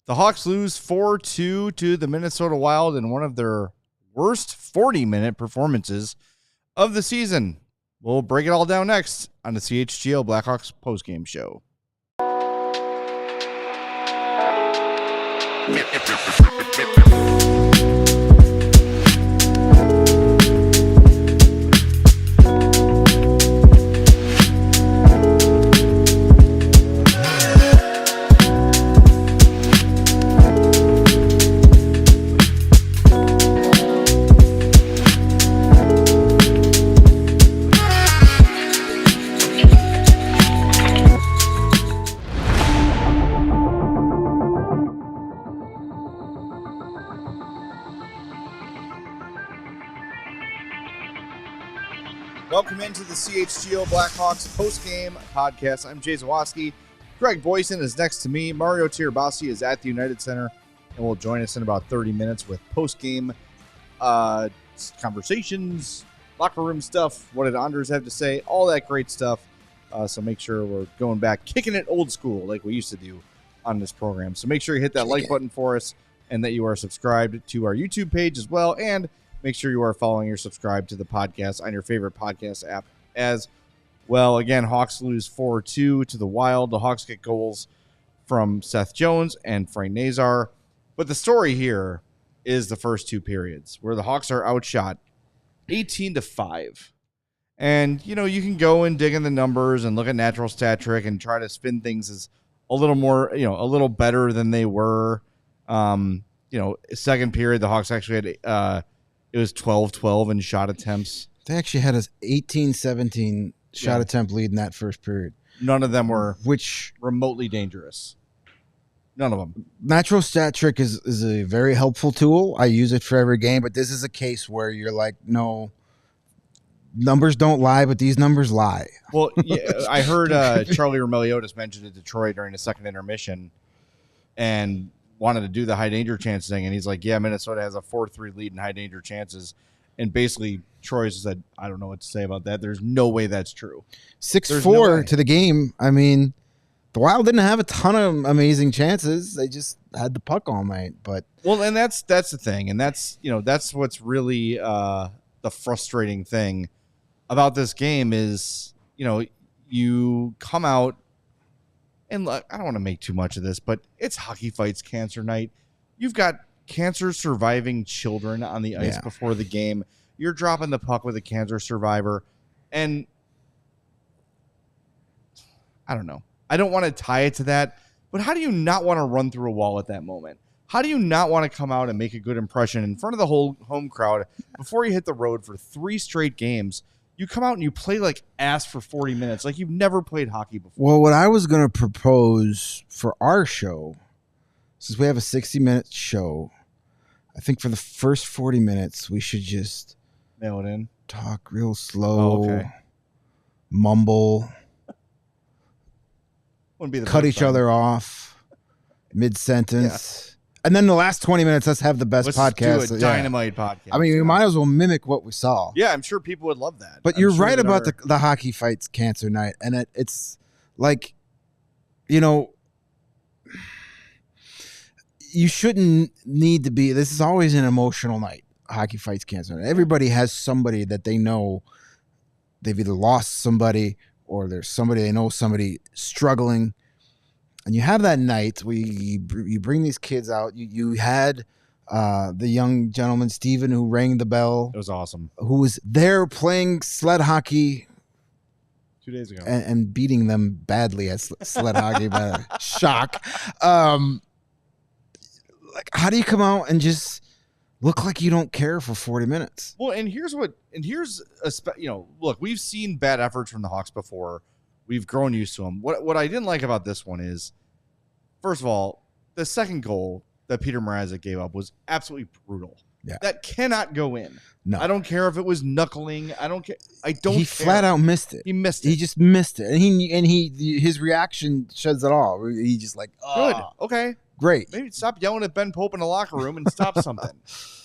The Hawks lose 4-2 to the Minnesota Wild in one of their worst 40-minute performances of the season. We'll break it all down next on the CHGO Blackhawks Postgame Show. Welcome into the CHGO Blackhawks Postgame Podcast. I'm Jay Zawaski. Greg Boysen is next to me. Mario Tirabassi is at the United Center and will join us in about 30 minutes with postgame conversations, locker room stuff, what did Anders have to say, all that great stuff. So make sure we're going back, kicking it old school like we used to do on this program. So make sure you hit that like button for us and that you are subscribed to our YouTube page as well. And make sure you are following or subscribed to the podcast on your favorite podcast app as well. Again, Hawks lose 4-2 to the Wild. The Hawks get goals from Seth Jones and Frank Nazar. But the story here is the first two periods where the Hawks are outshot 18-5. And, you know, you can go and dig in the numbers and look at natural stat trick and try to spin things as a little more, you know, a little better than they were. Second period, the Hawks actually had it was 12-12 in shot attempts. They actually had us 18-17 shot attempt lead in that first period. None of them were remotely dangerous. None of them. Natural stat trick is a very helpful tool. I use it for every game, but this is a case where you're like, no, numbers don't lie, but these numbers lie. Well, yeah, I heard Charlie Romeliotis mentioned at Detroit during the second intermission and wanted to do the high danger chance thing, and he's like, yeah, Minnesota has a 4-3 lead in high danger chances. And basically Troy said, I don't know what to say about that. There's no way that's true. 6-4 to the game. I mean, the Wild didn't have a ton of amazing chances. They just had the puck all night. But well, and that's the thing. And that's what's really the frustrating thing about this game is, you come out, and look, I don't want to make too much of this, but it's Hockey Fights Cancer Night. You've got cancer surviving children on the ice before the game. You're dropping the puck with a cancer survivor. And I don't know. I don't want to tie it to that, but how do you not want to run through a wall at that moment? How do you not want to come out and make a good impression in front of the whole home crowd before you hit the road for 3 straight games? You come out and you play like ass for 40 minutes, like you've never played hockey before. Well, what I was going to propose for our show, since we have a 60-minute show, I think for the first 40 minutes, we should just mail it in, talk real slow, mumble, cut each other off mid-sentence. Yeah. And then the last 20 minutes, let's have the best podcast. Do a dynamite podcast. I mean, we might as well mimic what we saw. Yeah, I'm sure people would love that. But you're right about the Hockey Fights Cancer Night. And it's like, you shouldn't need to be. This is always an emotional night, Hockey Fights Cancer Night. Everybody has somebody that they know. They've either lost somebody or there's somebody they know, somebody struggling. And you have that night where you bring these kids out. You had the young gentleman, Steven, who rang the bell. It was awesome. Who was there playing sled hockey 2 days ago. And beating them badly at sled hockey. By shock. Like, how do you come out and just look like you don't care for 40 minutes? Well, look, we've seen bad efforts from the Hawks before. We've grown used to them. What I didn't like about this one is, first of all, the second goal that Peter Mrazek gave up was absolutely brutal. Yeah. That cannot go in. No. I don't care if it was knuckling. I don't care. He flat out missed it. He missed it. He just missed it. And his reaction sheds it all. He just like, oh, good. Okay. Great. Maybe stop yelling at Ben Pope in the locker room and stop something.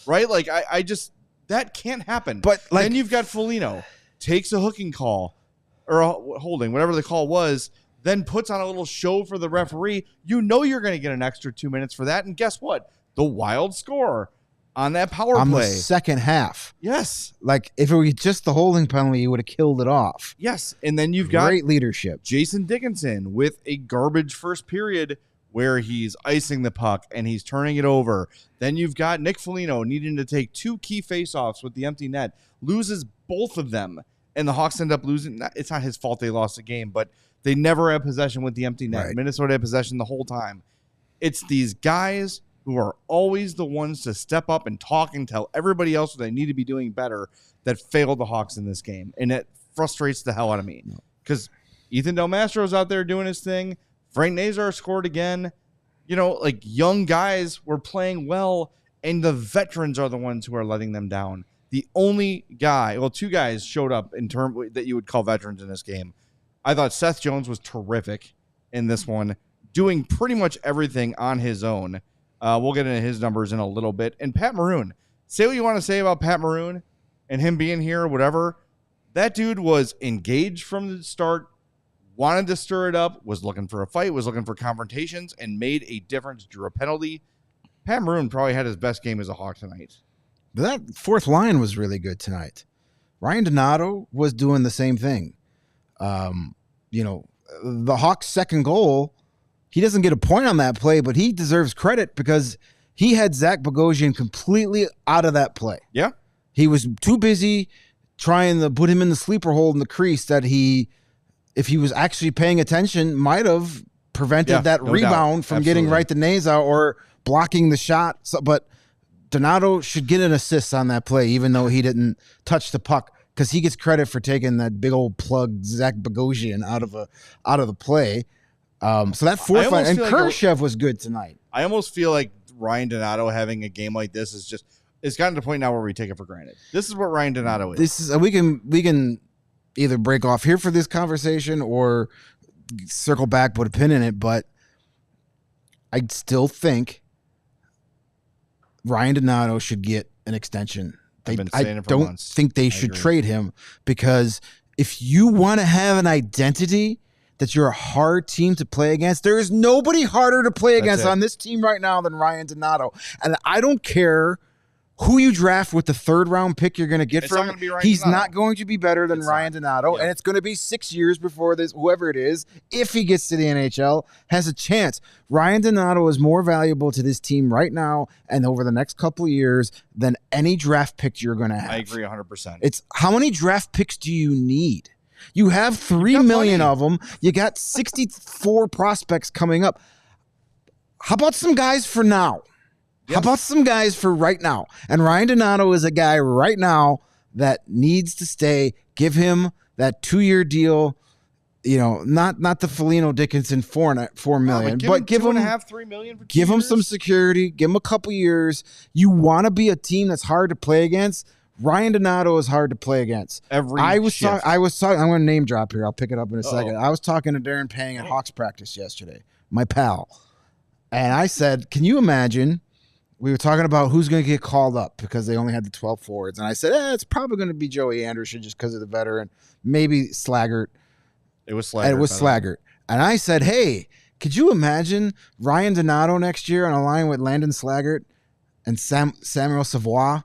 Right? Like, I just, that can't happen. But then you've got Foligno takes a hooking call or a holding, whatever the call was, then puts on a little show for the referee, you know you're going to get an extra 2 minutes for that. And guess what? The Wild score on that power on play. The second half. Yes. Like, if it was just the holding penalty, you would have killed it off. Yes. And then you've got great leadership. Jason Dickinson with a garbage first period where he's icing the puck and he's turning it over. Then you've got Nick Foligno needing to take 2 key faceoffs with the empty net, loses both of them, and the Hawks end up losing. It's not his fault they lost the game, but they never had possession with the empty net. Right. Minnesota had possession the whole time. It's these guys who are always the ones to step up and talk and tell everybody else what they need to be doing better that failed the Hawks in this game. And it frustrates the hell out of me because Ethan Del Mastro's out there doing his thing. Frank Nazar scored again. You know, like, young guys were playing well, and the veterans are the ones who are letting them down. The only guy, well, 2 guys showed up in term that you would call veterans in this game. I thought Seth Jones was terrific in this one, doing pretty much everything on his own. We'll get into his numbers in a little bit. And Pat Maroon, say what you want to say about Pat Maroon and him being here or whatever. That dude was engaged from the start, wanted to stir it up, was looking for a fight, was looking for confrontations, and made a difference, drew a penalty. Pat Maroon probably had his best game as a Hawk tonight. That fourth line was really good tonight. Ryan Donato was doing the same thing. You know, the Hawks' second goal, he doesn't get a point on that play, but he deserves credit because he had Zach Bogosian completely out of that play. Yeah. He was too busy trying to put him in the sleeper hole in the crease that he, if he was actually paying attention, might have prevented that rebound from getting right to Nazar or blocking the shot. So, but Donato should get an assist on that play, even though he didn't touch the puck, because he gets credit for taking that big old plug Zach Bogosian out of the play. So that fourth line, and Khrushchev was good tonight. I almost feel like Ryan Donato having a game like this is just, it's gotten to the point now where we take it for granted. This is what Ryan Donato is. This is we can either break off here for this conversation or circle back, put a pin in it, but I still think Ryan Donato should get an extension. I don't think they should trade him, because if you want to have an identity that you're a hard team to play against, there is nobody harder to play against on this team right now than Ryan Donato. And I don't care who you draft with the 3rd round pick you're going to get from him. He's not going to be better than Ryan Donato, and it's going to be 6 years before this, whoever it is, if he gets to the NHL, has a chance. Ryan Donato is more valuable to this team right now and over the next couple of years than any draft pick you're going to have. I agree 100%. It's how many draft picks do you need? You have 3 million of them. You got 64 prospects coming up. How about some guys for now? How about some guys for right now? And Ryan Donato is a guy right now that needs to stay. Give him that 2-year deal. You know, not the Foligno Dickinson $4 million, but give him $2.5-3 million for 2 years. Give him some security. Give him a couple years. You want to be a team that's hard to play against. Ryan Donato is hard to play against. I was talking. I'm going to name drop here. I'll pick it up in a second. I was talking to Darren Pang at Hawks practice yesterday, my pal, and I said, "Can you imagine?" We were talking about who's going to get called up because they only had the 12 forwards. And I said, it's probably going to be Joey Anderson just because of the veteran. Maybe Slaggert. It was Slaggert. And I said, hey, could you imagine Ryan Donato next year on a line with Landon Slaggert and Samuel Savoie?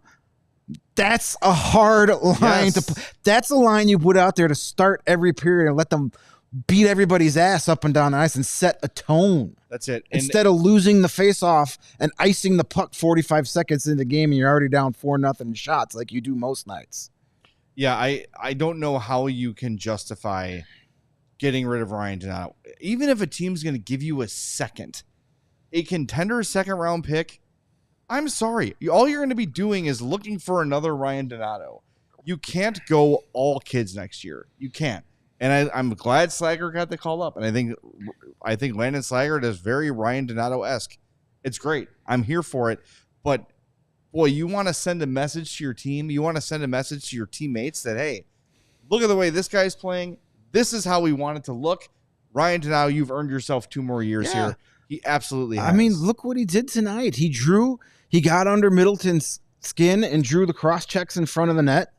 That's a hard line to play. That's a line you put out there to start every period and let them beat everybody's ass up and down the ice and set a tone. That's it. Instead of losing the face-off and icing the puck 45 seconds into the game and you're already down 4-0 in shots like you do most nights. Yeah, I don't know how you can justify getting rid of Ryan Donato. Even if a team's going to give you a contender second-round pick, I'm sorry. All you're going to be doing is looking for another Ryan Donato. You can't go all kids next year. You can't. And I'm glad Slaggert got the call up. And I think Landon Slaggert is very Ryan Donato-esque. It's great. I'm here for it. But, boy, you want to send a message to your team. You want to send a message to your teammates that, hey, look at the way this guy's playing. This is how we want it to look. Ryan Donato, you've earned yourself 2 more years here. He absolutely has. I mean, look what he did tonight. He got under Middleton's skin and drew the cross-checks in front of the net.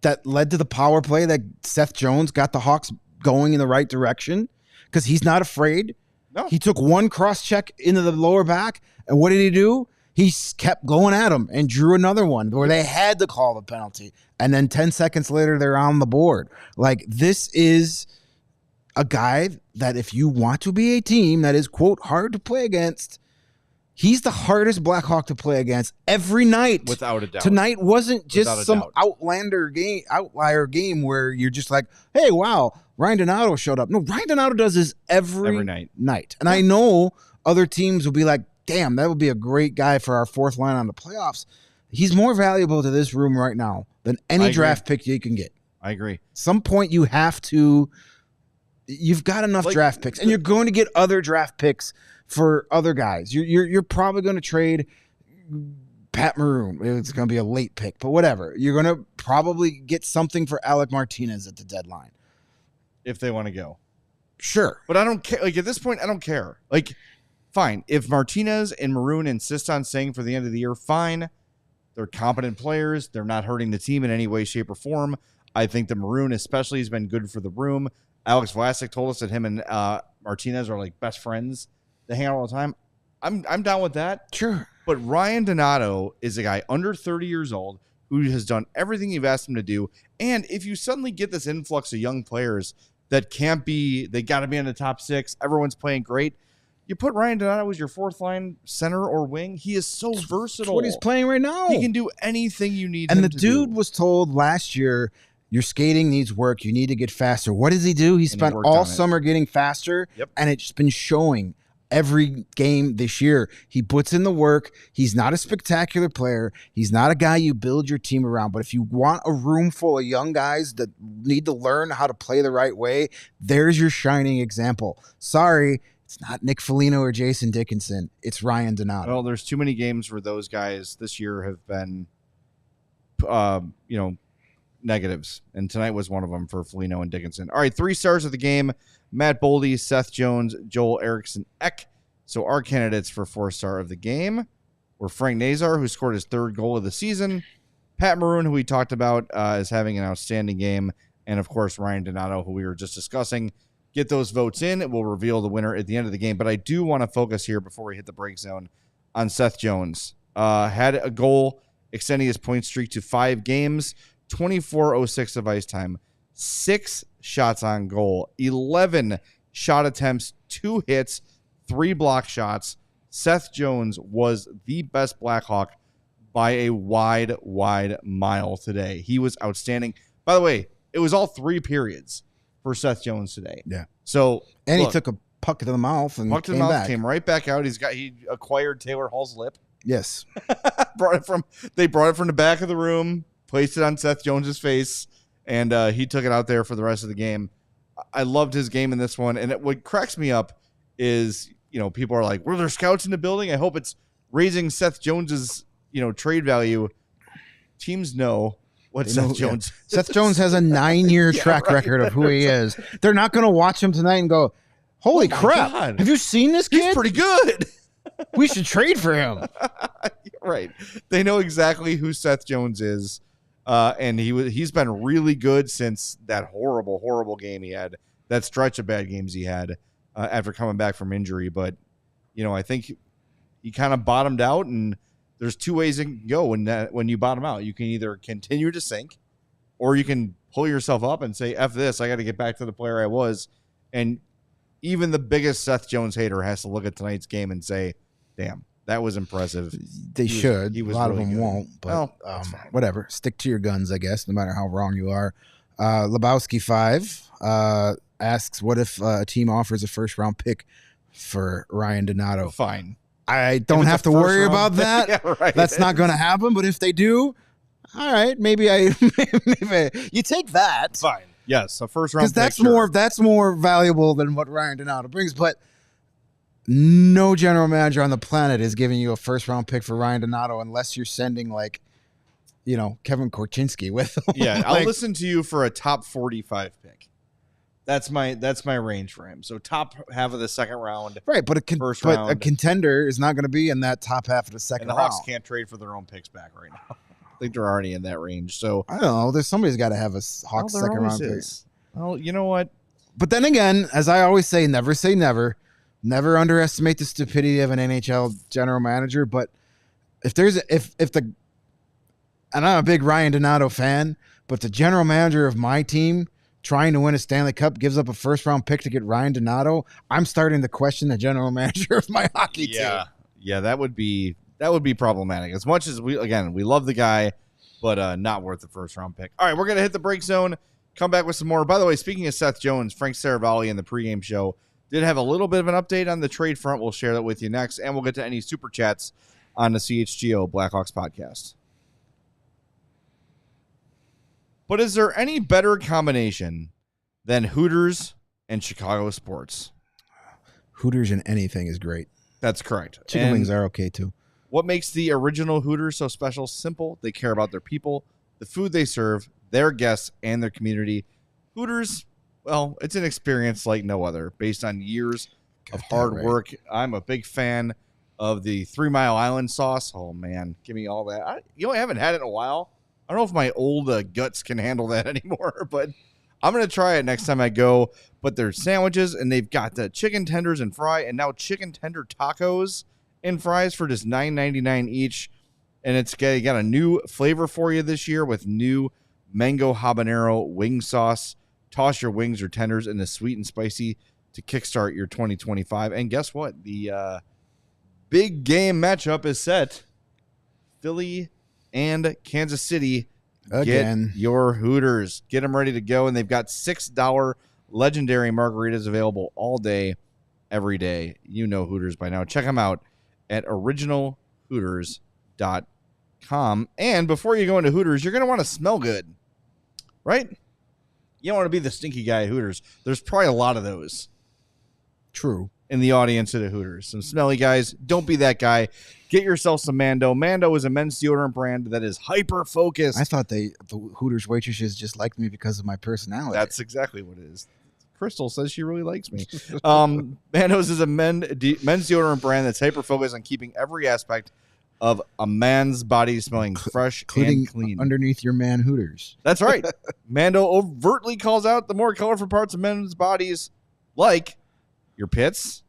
That led to the power play that Seth Jones got the Hawks going in the right direction. because he's not afraid. No. He took one cross check into the lower back, and what did he do? He kept going at him and drew another one where they had to call the penalty. And then 10 seconds later, they're on the board. Like, this is a guy that if you want to be a team that is, quote, hard to play against, he's the hardest Blackhawk to play against every night. Without a doubt. Tonight wasn't just some doubt. outlier game where you're just like, hey, wow, Ryan Donato showed up. No, Ryan Donato does this every night. And I know other teams will be like, damn, that would be a great guy for our fourth line on the playoffs. He's more valuable to this room right now than any draft pick you can get. I agree. Some point you've got enough draft picks, and you're going to get other draft picks for other guys. You're probably going to trade Pat Maroon. It's going to be a late pick, but whatever. You're going to probably get something for Alec Martinez at the deadline. If they want to go. Sure. But I don't care. Like, at this point, I don't care. Like, fine. If Martinez and Maroon insist on staying for the end of the year, fine. They're competent players. They're not hurting the team in any way, shape, or form. I think the Maroon especially has been good for the room. Alex Vlasic told us that him and Martinez are like best friends. They hang out all the time. I'm down with that. Sure. But Ryan Donato is a guy under 30 years old who has done everything you've asked him to do. And if you suddenly get this influx of young players that they got to be in the top 6, everyone's playing great, you put Ryan Donato as your fourth line center or wing. He is so versatile. That's what he's playing right now. He can do anything you need him to do. And the dude was told last year, your skating needs work. You need to get faster. What does he do? He spent all summer getting faster, and it's been showing every game this year. He puts in the work. He's not a spectacular player. He's not a guy you build your team around. But if you want a room full of young guys that need to learn how to play the right way, there's your shining example. Sorry, it's not Nick Foligno or Jason Dickinson. It's Ryan Donato. Well, there's too many games where those guys this year have been, negatives. And tonight was one of them for Foligno and Dickinson. All right, 3 stars of the game: Matt Boldy, Seth Jones, Joel Eriksson Ek. So our candidates for 4-star of the game were Frank Nazar, who scored his 3rd goal of the season, Pat Maroon, who we talked about as having an outstanding game, and of course Ryan Donato, who we were just discussing. Get those votes in. It will reveal the winner at the end of the game. But I do want to focus here before we hit the break zone on Seth Jones. Had a goal extending his point streak to 5 games, 24:06 of ice time, 6 shots on goal, 11 shot attempts, 2 hits, 3 block shots. Seth Jones was the best Blackhawk by a wide mile today. He was outstanding. By the way, it was all 3 periods for Seth Jones today. Yeah. So he took a puck to the mouth and came right back out. He acquired Taylor Hall's lip. Yes. They brought it from the back of the room, placed it on Seth Jones's face, and he took it out there for the rest of the game. I loved his game in this one, and what cracks me up is, people are like, were there scouts in the building? I hope it's raising Seth Jones's, trade value. Teams know what Seth Jones is. Seth Jones has a 9-year track record of who he is. They're not going to watch him tonight and go, holy crap, God. Have you seen this kid? He's pretty good. We should trade for him. Right. They know exactly who Seth Jones is. And he's been really good since that horrible game he had, that stretch of bad games he had after coming back from injury. But, I think he kind of bottomed out, and there's 2 ways it can go when you bottom out. You can either continue to sink, or you can pull yourself up and say, F this, I got to get back to the player I was. And even the biggest Seth Jones hater has to look at tonight's game and say, damn, that was impressive. They should. He was a lot really of them good. won't, but whatever. Stick to your guns, I guess, no matter how wrong you are. Lebowski 5 asks, what if a team offers a first-round pick for Ryan Donato? Fine. I don't have to worry about that. Yeah, right. That's not going to happen, but if they do, all right, maybe you take that. Fine. Yes, a first-round pick. Because that's more valuable than what Ryan Donato brings, but no general manager on the planet is giving you a first-round pick for Ryan Donato unless you're sending, Kevin Korchinski with him. Yeah, I'll listen to you for a top 45 pick. That's my range for him. So top half of the second round. Right, but a contender is not going to be in that top half of the second round. And the Hawks can't trade for their own picks back right now. I think they're already in that range. So I don't know. Somebody's got to have a Hawks second round pick. Well, you know what? But then again, as I always say never. Never underestimate the stupidity of an NHL general manager. But if and I'm a big Ryan Donato fan, but the general manager of my team trying to win a Stanley Cup gives up a first-round pick to get Ryan Donato, I'm starting to question the general manager of my hockey team. Yeah, that would be problematic. As much as we love the guy, but not worth the first-round pick. All right, we're gonna hit the break zone. Come back with some more. By the way, speaking of Seth Jones, Frank Saravalli in the pregame show did have a little bit of an update on the trade front. We'll share that with you next, and we'll get to any super chats on the CHGO Blackhawks podcast. But is there any better combination than Hooters and Chicago sports? Hooters and anything is great. That's correct. Chicken wings are okay too. What makes the original Hooters so special? Simple. They care about their people, the food they serve, their guests, and their community. Hooters, well, it's an experience like no other, based on years of hard work. I'm a big fan of the 3 Mile Island sauce. Oh, man, give me all that. I haven't had it in a while. I don't know if my old guts can handle that anymore, but I'm going to try it next time I go. But there's sandwiches, and they've got the chicken tenders and fry, and now chicken tender tacos and fries for just $9.99 each. And it's got a new flavor for you this year with new mango habanero wing sauce. Toss your wings or tenders in the sweet and spicy to kickstart your 2025. And guess what? The big game matchup is set. Philly and Kansas City. Again. Get your Hooters. Get them ready to go. And they've got $6 legendary margaritas available all day, every day. You know Hooters by now. Check them out at originalhooters.com. And before you go into Hooters, you're going to want to smell good, right? You don't want to be the stinky guy at Hooters. There's probably a lot of those. True. In the audience at the Hooters. Some smelly guys. Don't be that guy. Get yourself some Mando. Mando is a men's deodorant brand that is hyper-focused. I thought the Hooters waitresses just liked me because of my personality. That's exactly what it is. Crystal says she really likes me. Mando's is a men's deodorant brand that's hyper-focused on keeping every aspect of a man's body smelling fresh and clean. Underneath your man Hooters. That's right. Mando overtly calls out the more colorful parts of men's bodies, like your pits,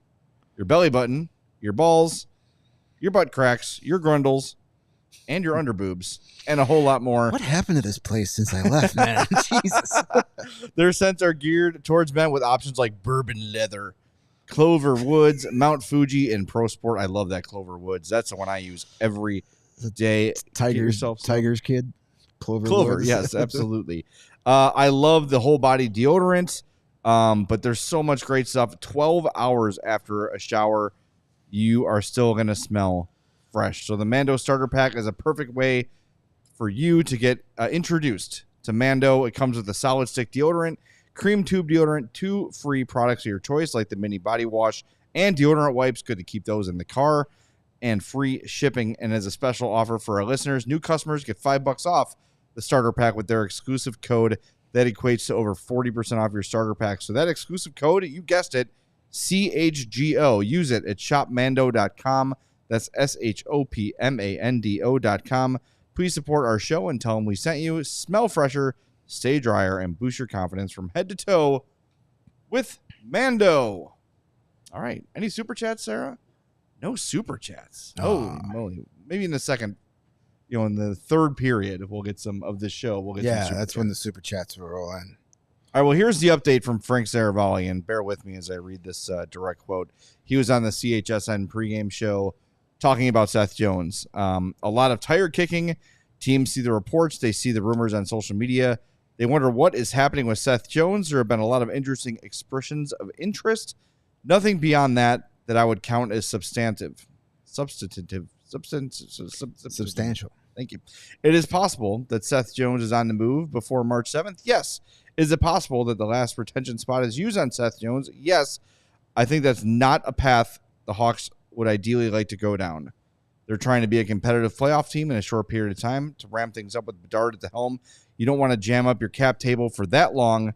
your belly button, your balls, your butt cracks, your grundles, and your underboobs, and a whole lot more. What happened to this place since I left, man? Jesus. Their scents are geared towards men with options like bourbon leather, Clover Woods, Mount Fuji, and Pro Sport. I love that Clover Woods. That's the one I use every day. Tiger's kid. Clover, Woods. Yes, absolutely. I love the whole body deodorant, but there's so much great stuff. 12 hours after a shower, you are still going to smell fresh. So the Mando Starter Pack is a perfect way for you to get introduced to Mando. It comes with a solid stick deodorant, cream tube deodorant, 2 free products of your choice, like the mini body wash and deodorant wipes. Good to keep those in the car, and free shipping. And as a special offer for our listeners, new customers get $5 off the starter pack with their exclusive code that equates to over 40% off your starter pack. So that exclusive code, you guessed it, CHGO. Use it at shopmando.com. That's SHOPMANDO.com. Please support our show and tell them we sent you. Smell fresher, stay drier, and boost your confidence from head to toe with Mando. All right. Any super chats, Sarah? No super chats. Oh, moly. Maybe in the second, in the third period, we'll get some of this show. We'll get some super that's chats. when the super chats will roll in. All right, well, here's the update from Frank Saravalli, and bear with me as I read this direct quote. He was on the CHSN pregame show talking about Seth Jones. A lot of tire kicking. Teams see the reports. They see the rumors on social media. They wonder what is happening with Seth Jones. There have been a lot of interesting expressions of interest. Nothing beyond that I would count as substantial. Thank you. It is possible that Seth Jones is on the move before March 7th. Yes. Is it possible that the last retention spot is used on Seth Jones? Yes. I think that's not a path the Hawks would ideally like to go down. They're trying to be a competitive playoff team in a short period of time to ramp things up with Bedard at the helm. You don't want to jam up your cap table for that long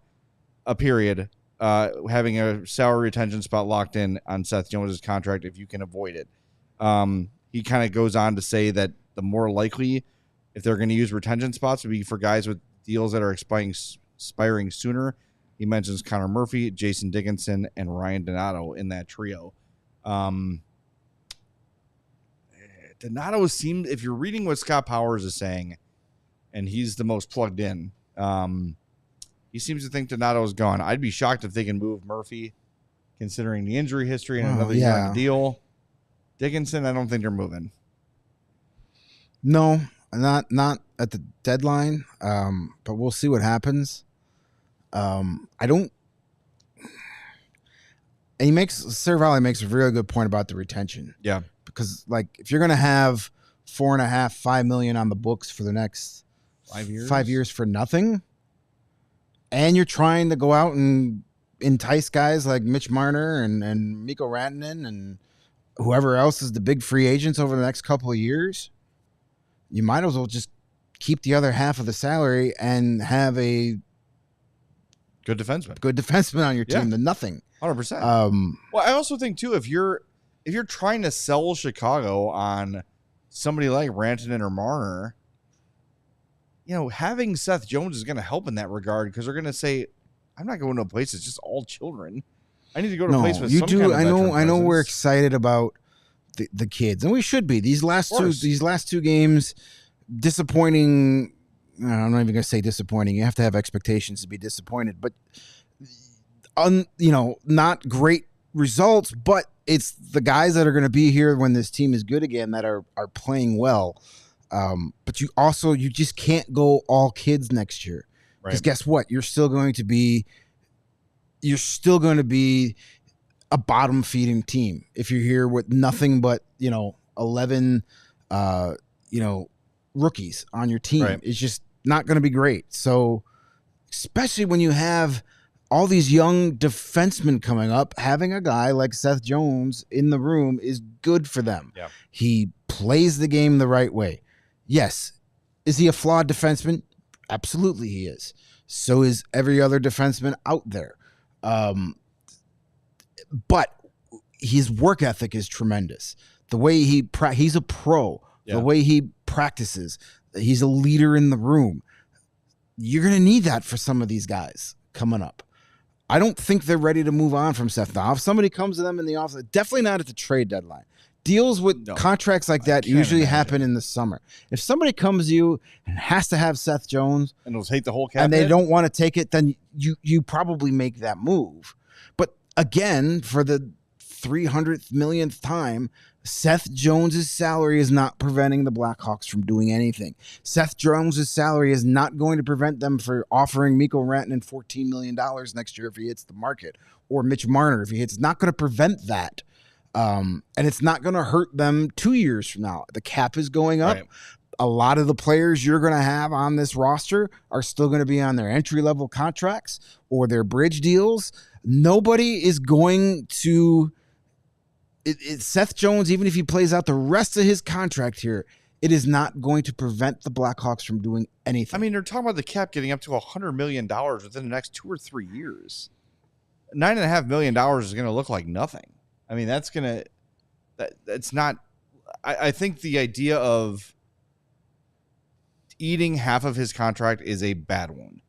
a period, having a salary retention spot locked in on Seth Jones' contract if you can avoid it. He kind of goes on to say that the more likely, if they're going to use retention spots, would be for guys with deals that are expiring sooner He mentions Connor Murphy, Jason Dickinson, and Ryan Donato in that trio. Donato seemed, if you're reading what Scott Powers is saying, and he's the most plugged in, he seems to think Donato is gone. I'd be shocked if they can move Murphy, considering the injury history and another year on the deal. Dickinson, I don't think they're moving. No, not at the deadline, but we'll see what happens. I don't. And Saravalli makes a really good point about the retention. Yeah. Because, like, if you're going to have $4.5 million on the books for the next 5 years for nothing, and you're trying to go out and entice guys like Mitch Marner and Mikko Rantanen and whoever else is the big free agents over the next couple of years, you might as well just keep the other half of the salary and have a good defenseman on your team than nothing. 100%. Well, I also think too, if you're trying to sell Chicago on somebody like Rantanen or Marner, having Seth Jones is going to help in that regard, because they're going to say, I'm not going to a place that's just all children. I need to go to a place with some kind of veteran presence. I know we're excited about the kids, and we should be. These last two games, disappointing. I'm not even going to say disappointing. You have to have expectations to be disappointed, but not great results, but it's the guys that are going to be here when this team is good again that are playing well. But you just can't go all kids next year, because guess what? You're still going to be a bottom feeding team if you're here with nothing but 11 rookies on your team. Right. It's just not going to be great. So especially when you have all these young defensemen coming up, having a guy like Seth Jones in the room is good for them. Yeah. He plays the game the right way. Yes. Is he a flawed defenseman? Absolutely he is. So is every other defenseman out there. But his work ethic is tremendous. The way he's a pro. Yeah. The way he practices. He's a leader in the room. You're going to need that for some of these guys coming up. I don't think they're ready to move on from Seth. Now, if somebody comes to them in the office, definitely not at the trade deadline. Deals with contracts like that usually happen in the summer. If somebody comes to you and has to have Seth Jones and they'll take the whole cap, and they don't want to take it, then you probably make that move. But again, for the 300th millionth time, Seth Jones's salary is not preventing the Blackhawks from doing anything. Seth Jones's salary is not going to prevent them from offering Mikko Rantanen $14 million next year if he hits the market, or Mitch Marner if he hits. It's not going to prevent that. And it's not going to hurt them 2 years from now. The cap is going up. Right. A lot of the players you're going to have on this roster are still going to be on their entry-level contracts or their bridge deals. Nobody is going to... Seth Jones, even if he plays out the rest of his contract here, it is not going to prevent the Blackhawks from doing anything. I mean, they're talking about the cap getting up to $100 million within the next 2 or 3 years. $9.5 million is going to look like nothing. I mean, that's not. I think the idea of eating half of his contract is a bad one.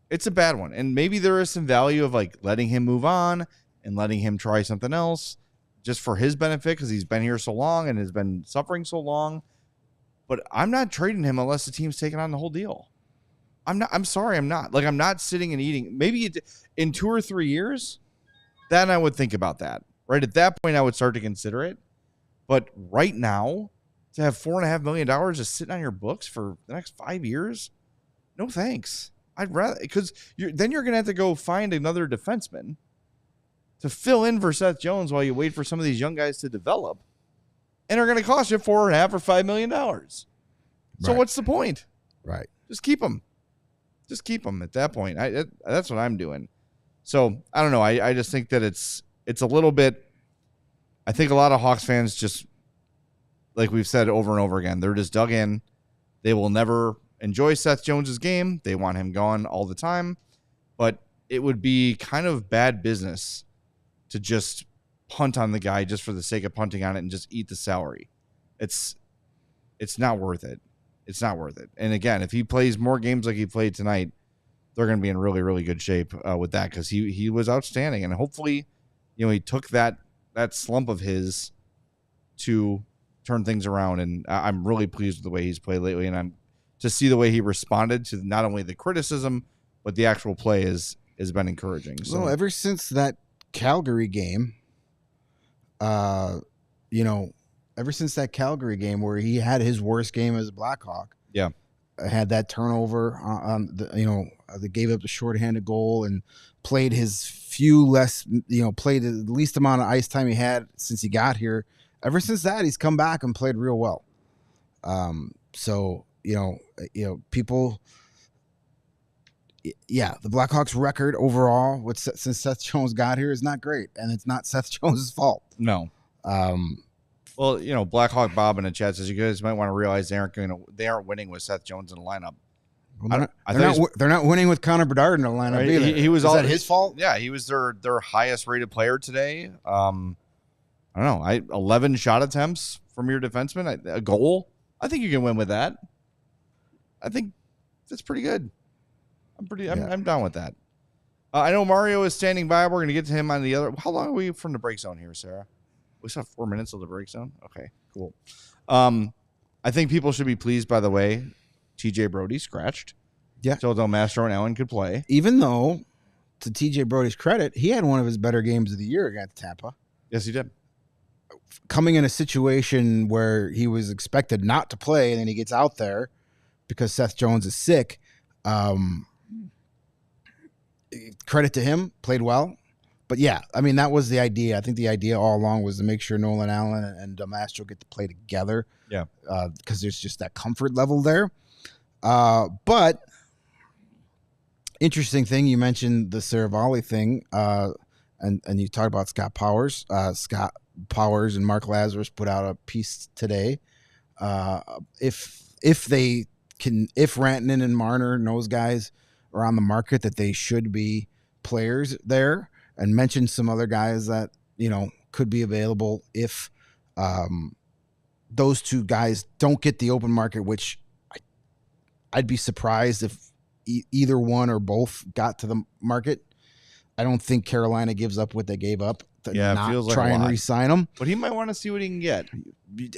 It's a bad one. And maybe there is some value of like letting him move on and letting him try something else just for his benefit, because he's been here so long and has been suffering so long. But I'm not trading him unless the team's taking on the whole deal. I'm sorry, I'm not. Like, I'm not sitting and eating. Maybe in 2 or 3 years, then I would think about that. Right at that point, I would start to consider it. But right now, to have $4.5 million just sitting on your books for the next 5 years, no thanks. I'd rather, because then you're going to have to go find another defenseman to fill in for Seth Jones while you wait for some of these young guys to develop, and are going to cost you $4.5 or $5 million. So what's the point? Right. Just keep them. Just keep them at that point. That's what I'm doing. So I don't know. I just think that it's a little bit. I think a lot of Hawks fans, just like we've said over and over again, they're just dug in. They will never enjoy Seth Jones's game. They want him gone all the time. But it would be kind of bad business to just punt on the guy just for the sake of punting on it and just eat the salary. It's not worth it. It's not worth it. And again, if he plays more games like he played tonight, they're going to be in really, really good shape with that because he was outstanding. And hopefully, he took that slump of his to turn things around. And I'm really pleased with the way he's played lately. And to see the way he responded to not only the criticism, but the actual play has been encouraging. So ever since that Calgary game, ever since that Calgary game where he had his worst game as a Blackhawk, had that turnover on they gave up the shorthanded goal and played his played the least amount of ice time he had since he got here. Ever since that, he's come back and played real well. People. Yeah, the Blackhawks' record overall since Seth Jones got here is not great, and it's not Seth Jones' fault. No. Well, Blackhawk Bob in the chat says you guys might want to realize they aren't winning with Seth Jones in the lineup. Well, they're not winning with Connor Bedard in the lineup right? either. He was is that his fault? Yeah, he was their highest rated player today. I don't know. 11 shot attempts from your defenseman, a goal. I think you can win with that. I think that's pretty good. I'm down with that. I know Mario is standing by. We're going to get to him on the other. How long are we from the break zone here, Sarah? We still have 4 minutes of the break zone. Okay, cool. I think people should be pleased by the way TJ Brody scratched. Yeah. So Del Mastro and Allen could play. Even though, to TJ Brody's credit, he had one of his better games of the year against Tampa. Yes, he did. Coming in a situation where he was expected not to play, and then he gets out there because Seth Jones is sick. Credit to him, played well. But yeah, I mean, that was the idea. I think the idea all along was to make sure Nolan Allen and Mastro get to play together. Yeah. Because there's just that comfort level there. But interesting thing, you mentioned the Saravalli thing, and you talked about Scott Powers. Scott Powers and Mark Lazarus put out a piece today. If Rantanen and Marner and those guys are on the market, that they should be players there, and mentioned some other guys that could be available if those two guys don't get the open market, which I'd be surprised if either one or both got to the market. I don't think Carolina gives up what they gave up to not feels like try and re-sign them. But he might want to see what he can get.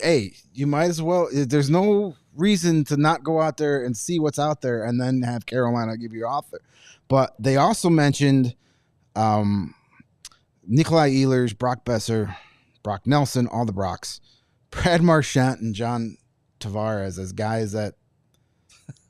Hey, you might as well. There's no reason to not go out there and see what's out there and then have Carolina give you your offer. But they also mentioned Nikolai Ehlers, Brock Besser, Brock Nelson, all the Brocks, Brad Marchand, and John Tavares as guys that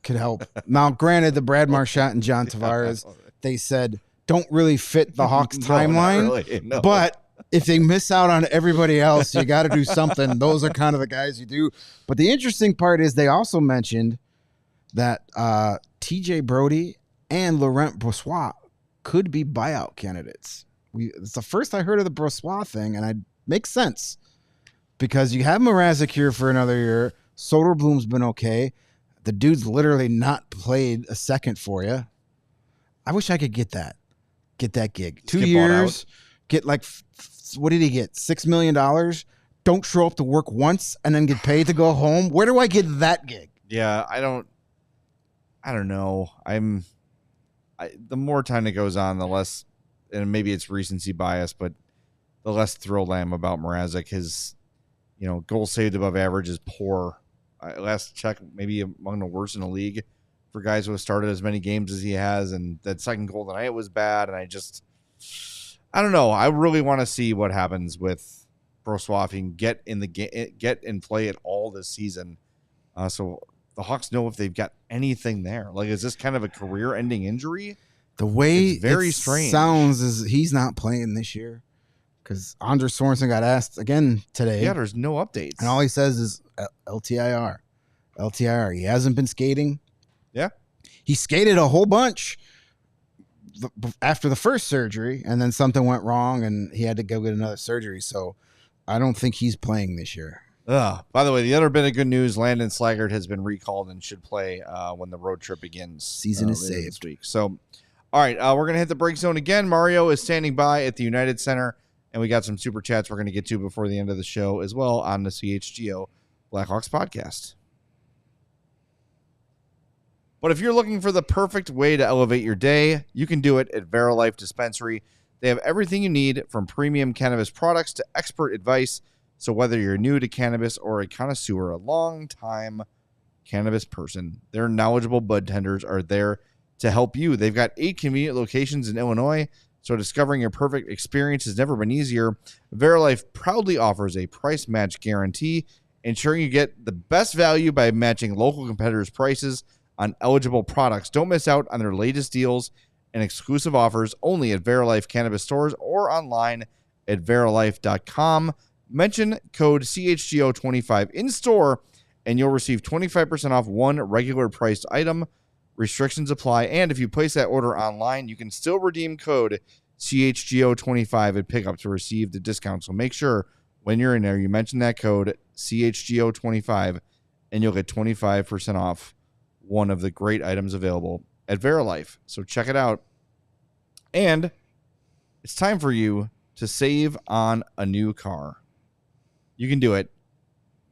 could help. Now, granted, the Brad Marchand and John Tavares, they said, don't really fit the Hawks timeline. Really, no. But if they miss out on everybody else, you got to do something. Those are kind of the guys you do. But the interesting part is they also mentioned that TJ Brody and Laurent Brossoit could be buyout candidates. It's the first I heard of the Brossoit thing, and it makes sense because you have Mrazek here for another year. Soderblom's been okay. The dude's literally not played a second for you. I wish I could get that gig. 2 years, get what did he get? $6 million. Don't show up to work once and then get paid to go home. Where do I get that gig? Yeah, I don't know. The more time that goes on, the less, and maybe it's recency bias, but the less thrilled I am about Mrazek. His, goals saved above average is poor. Last check, maybe among the worst in the league for guys who have started as many games as he has. And that second goal tonight was bad. And I don't know. I really want to see what happens with Brossoit if he can get in the game, get and play it all this season. So the Hawks know if they've got anything there. Like, is this kind of a career-ending injury? The way it's very strange sounds is he's not playing this year because Anders Sorensen got asked again today. Yeah, there's no updates. And all he says is LTIR. He hasn't been skating. Yeah. He skated a whole bunch after the first surgery, and then something went wrong, and he had to go get another surgery. So I don't think he's playing this year. By the way, the other bit of good news, Landon Slaggert has been recalled and should play when the road trip begins. Season is saved. This week. So, all right, we're going to hit the break zone again. Mario is standing by at the United Center, and we got some super chats we're going to get to before the end of the show as well on the CHGO Blackhawks podcast. But if you're looking for the perfect way to elevate your day, you can do it at Verilife Dispensary. They have everything you need, from premium cannabis products to expert advice. So whether you're new to cannabis or a connoisseur, a long-time cannabis person, their knowledgeable bud tenders are there to help you. They've got 8 convenient locations in Illinois, so discovering your perfect experience has never been easier. Verilife proudly offers a price match guarantee, ensuring you get the best value by matching local competitors' prices on eligible products. Don't miss out on their latest deals and exclusive offers only at Verilife Cannabis stores or online at verilife.com. Mention code CHGO25 in store and you'll receive 25% off one regular priced item. Restrictions apply, and if you place that order online, you can still redeem code CHGO25 at pickup to receive the discount. So make sure when you're in there, you mention that code CHGO25 and you'll get 25% off one of the great items available at Verilife. So check it out. And it's time for you to save on a new car. You can do it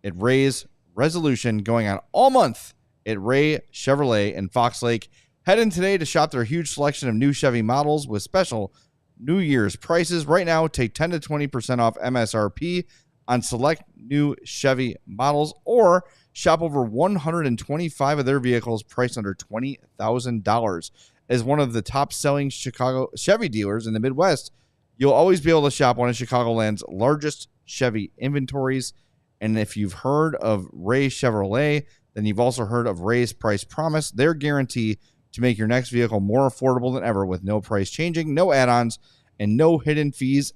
at Ray's Resolution, going on all month at Ray Chevrolet in Fox Lake. Head in today to shop their huge selection of new Chevy models with special New Year's prices. Right now, take 10 to 20% off MSRP on select new Chevy models, or shop over 125 of their vehicles priced under $20,000. As one of the top-selling Chicago Chevy dealers in the Midwest, you'll always be able to shop one of Chicagoland's largest Chevy inventories. And if you've heard of Ray Chevrolet, then you've also heard of Ray's Price Promise, their guarantee to make your next vehicle more affordable than ever with no price changing, no add-ons, and no hidden fees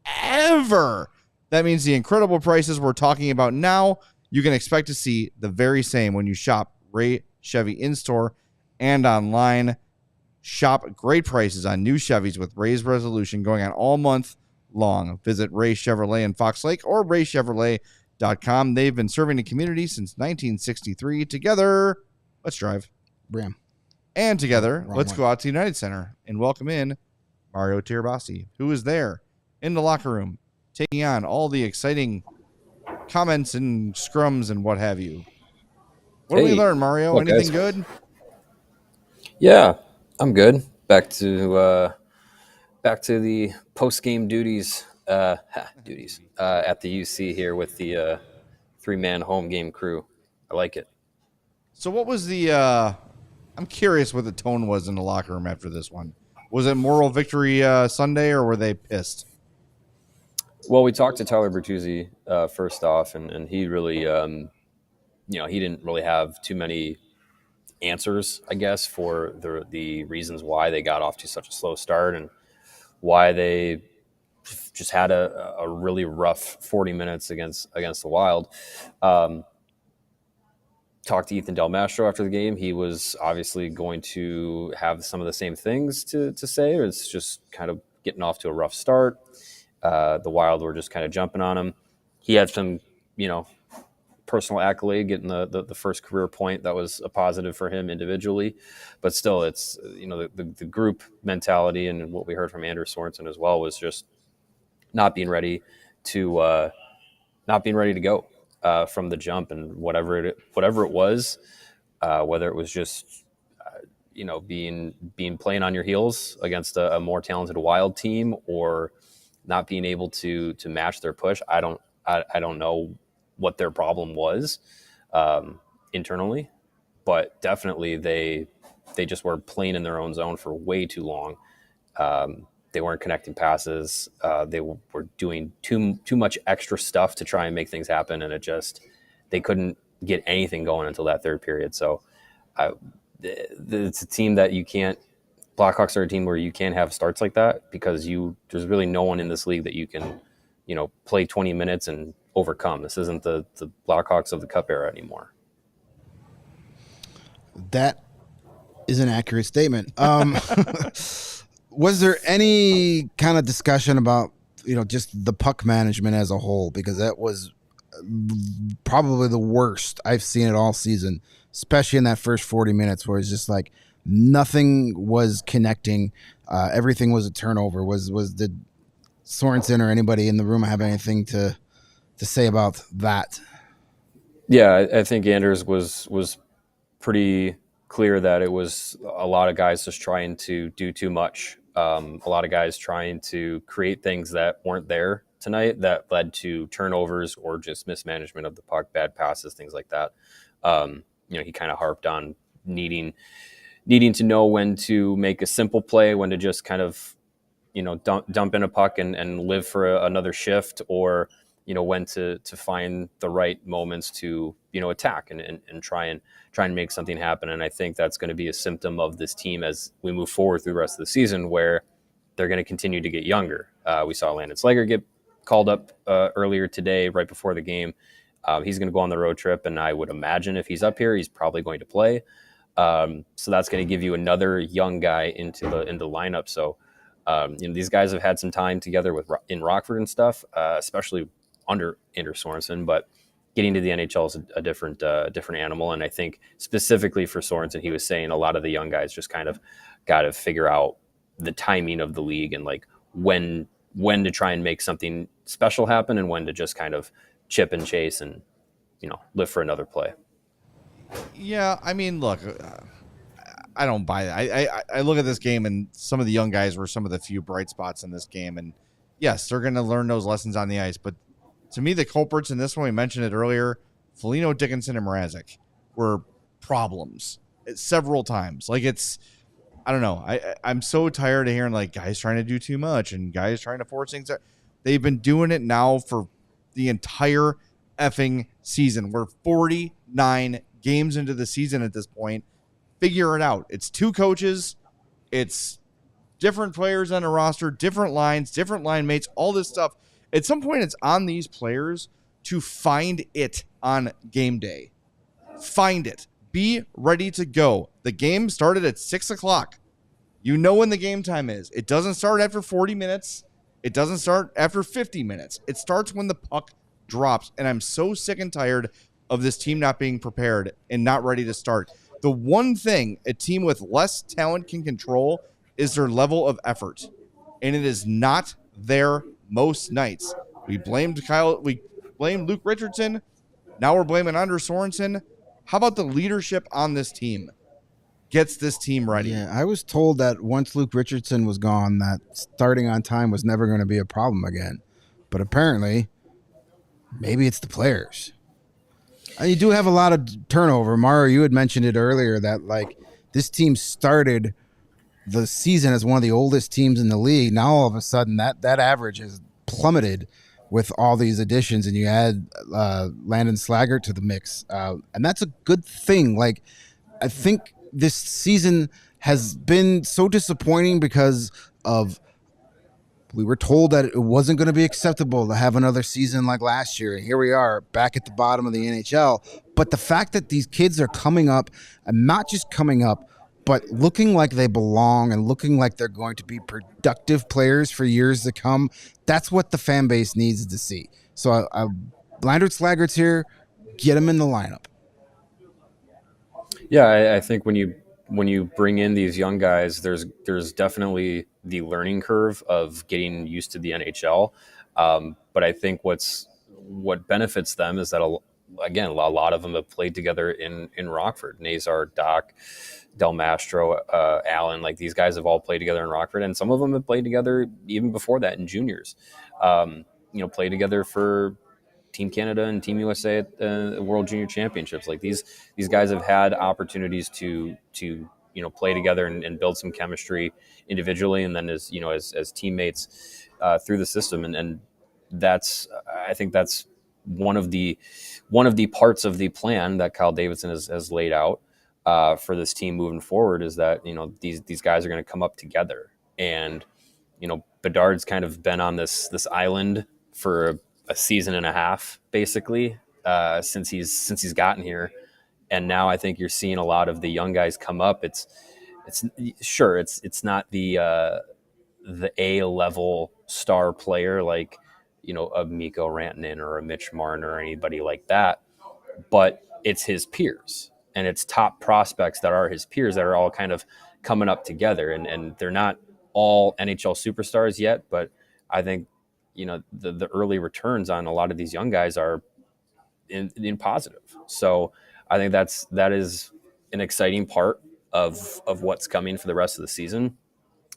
ever. That means the incredible prices we're talking about now, you can expect to see the very same when you shop Ray Chevy in-store and online. Shop great prices on new Chevys with Ray's Resolution going on all month long. Visit Ray Chevrolet in Fox Lake or raychevrolet.com. They've been serving the community since 1963. Together, let's drive. Bram. And together, Wrong let's one. go out to United Center and welcome in Mario Tirabassi, who is there in the locker room, taking on all the exciting comments and scrums and what have you. What did we learn, Mario? Look, Anything guys. good? Yeah, I'm good. Back to the post-game duties at the UC here with the 3-man home game crew. I like it. So what was the I'm curious what the tone was in the locker room after this one. Was it moral victory Sunday, or were they pissed? Well, we talked to Tyler Bertuzzi first off, and he really, he didn't really have too many answers, I guess, for the reasons why they got off to such a slow start and why they just had a really rough 40 minutes against the Wild. Talked to Ethan Del Mastro after the game. He was obviously going to have some of the same things to say. It's just kind of getting off to a rough start. The Wild were just kind of jumping on him. He had some, personal accolade, getting the first career point. That was a positive for him individually. But still, it's, the group mentality, and what we heard from Anders Sorensen as well was just not being ready to go from the jump, and whatever it was, whether it was just being playing on your heels against a more talented Wild team, or not being able to match their push. I don't know what their problem was internally, but definitely they just were playing in their own zone for way too long. They weren't connecting passes. They were doing too much extra stuff to try and make things happen, and they couldn't get anything going until that third period. So it's a team that you can't. Blackhawks are a team where you can't have starts like that, because there's really no one in this league that you can, play 20 minutes and overcome. This isn't the Blackhawks of the Cup era anymore. That is an accurate statement. Was there any kind of discussion about, just the puck management as a whole? Because that was probably the worst I've seen it all season, especially in that first 40 minutes, where it's just like nothing was connecting. Everything was a turnover. Did Sorensen or anybody in the room have anything to say about that? Yeah, I think Anders was pretty clear that it was a lot of guys just trying to do too much. A lot of guys trying to create things that weren't there tonight that led to turnovers or just mismanagement of the puck, bad passes, things like that. He kind of harped on needing to know when to make a simple play, when to just kind of, dump in a puck and live for another shift, or, when to find the right moments to, attack and try and make something happen. And I think that's going to be a symptom of this team as we move forward through the rest of the season, where they're going to continue to get younger. We saw Landon Slager get called up earlier today, right before the game. He's going to go on the road trip, and I would imagine if he's up here, he's probably going to play. So that's going to give you another young guy into the lineup. So these guys have had some time together in Rockford and stuff, especially under Anders Sorensen, but getting to the NHL is a different animal. And I think specifically for Sorensen, he was saying a lot of the young guys just kind of got to figure out the timing of the league and like when to try and make something special happen and when to just kind of chip and chase and, live for another play. Yeah, I mean, look, I don't buy that. I look at this game, and some of the young guys were some of the few bright spots in this game. And yes, they're going to learn those lessons on the ice. But to me, the culprits in this one, we mentioned it earlier, Foligno, Dickinson, and Mrazek were problems several times. Like, I don't know. I'm so tired of hearing, like, guys trying to do too much and guys trying to force things. They've been doing it now for the entire effing season. We're 49 games into the season at this point. Figure it out. It's two coaches. It's different players on a roster, different lines, different line mates, all this stuff. At some point, it's on these players to find it on game day. Find it. Be ready to go. The game started at 6 o'clock. You know when the game time is. It doesn't start after 40 minutes. It doesn't start after 50 minutes. It starts when the puck drops. And I'm so sick and tired of this team not being prepared and not ready to start. The one thing a team with less talent can control is their level of effort. And it is not there most nights. We blamed Luke Richardson. Now we're blaming Anders Sorensen. How about the leadership on this team gets this team ready? Yeah, I was told that once Luke Richardson was gone, that starting on time was never going to be a problem again. But apparently, maybe it's the players. You do have a lot of turnover. Mario, you had mentioned it earlier that like this team started the season as one of the oldest teams in the league. Now all of a sudden that average has plummeted with all these additions, and you add Landon Slager to the mix, and that's a good thing. Like, I think this season has been so disappointing because of we were told that it wasn't going to be acceptable to have another season like last year, and here we are back at the bottom of the NHL. But the fact that these kids are coming up, and not just coming up, but looking like they belong and looking like they're going to be productive players for years to come, that's what the fan base needs to see. So Landon Slager's here, get him in the lineup. Yeah, I think when you bring in these young guys, there's definitely the learning curve of getting used to the NHL. But I think what benefits them is that again, a lot of them have played together in Rockford. Nazar, Doc, Del Mastro, Allen, like these guys have all played together in Rockford, and some of them have played together even before that in juniors. Played together for Team Canada and Team USA at the World Junior Championships. Like these guys have had opportunities to play together and build some chemistry individually, and then as teammates through the system, and I think that's one of the parts of the plan that Kyle Davidson has laid out for this team moving forward, is that these guys are going to come up together. And Bedard's kind of been on this island for a season and a half basically since he's gotten here, and now I think you're seeing a lot of the young guys come up. It's not the A level star player like a Mikko Rantanen or a Mitch Marner or anybody like that, but it's his peers, and it's top prospects that are his peers that are all kind of coming up together, and they're not all NHL superstars yet, but I think the early returns on a lot of these young guys are in positive. So I think that is an exciting part of what's coming for the rest of the season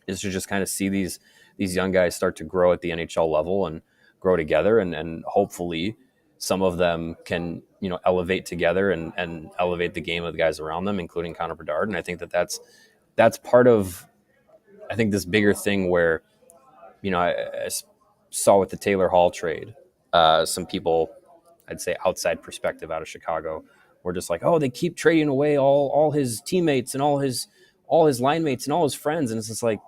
is to just kind of see these young guys start to grow at the NHL level and grow together, and hopefully some of them can, you know, elevate together and elevate the game of the guys around them, including Connor Bedard. And I think that's part of, I think, this bigger thing where, you know, I saw with the Taylor Hall trade, some people, I'd say outside perspective out of Chicago, were just like, oh, they keep trading away all his teammates and all his line mates and all his friends. And it's just like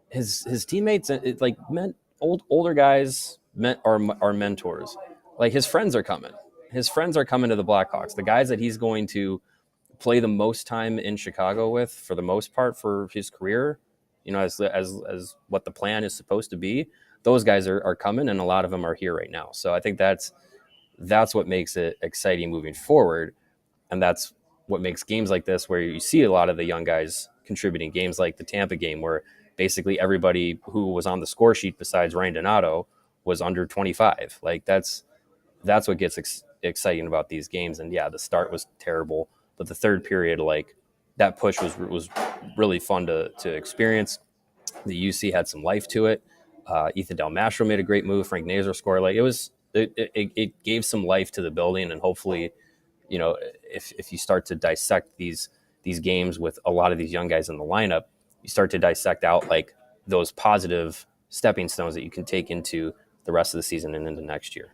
his teammates, it like meant older guys are mentors. Like his friends are coming. His friends are coming to the Blackhawks. The guys that he's going to play the most time in Chicago with, for the most part, for his career, you know, as what the plan is supposed to be, those guys are coming, and a lot of them are here right now. So I think that's what makes it exciting moving forward, and that's what makes games like this, where you see a lot of the young guys contributing, games like the Tampa game, where basically everybody who was on the score sheet besides Ryan Donato was under 25. Like that's what gets exciting about these games. And yeah, the start was terrible, but the third period, like that push was really fun to experience. The UC had some life to it. Ethan Del Mastro made a great move. Frank Nazar scored. Like it gave some life to the building, and hopefully, you know, if you start to dissect these games with a lot of these young guys in the lineup, you start to dissect out like those positive stepping stones that you can take into the rest of the season and into next year.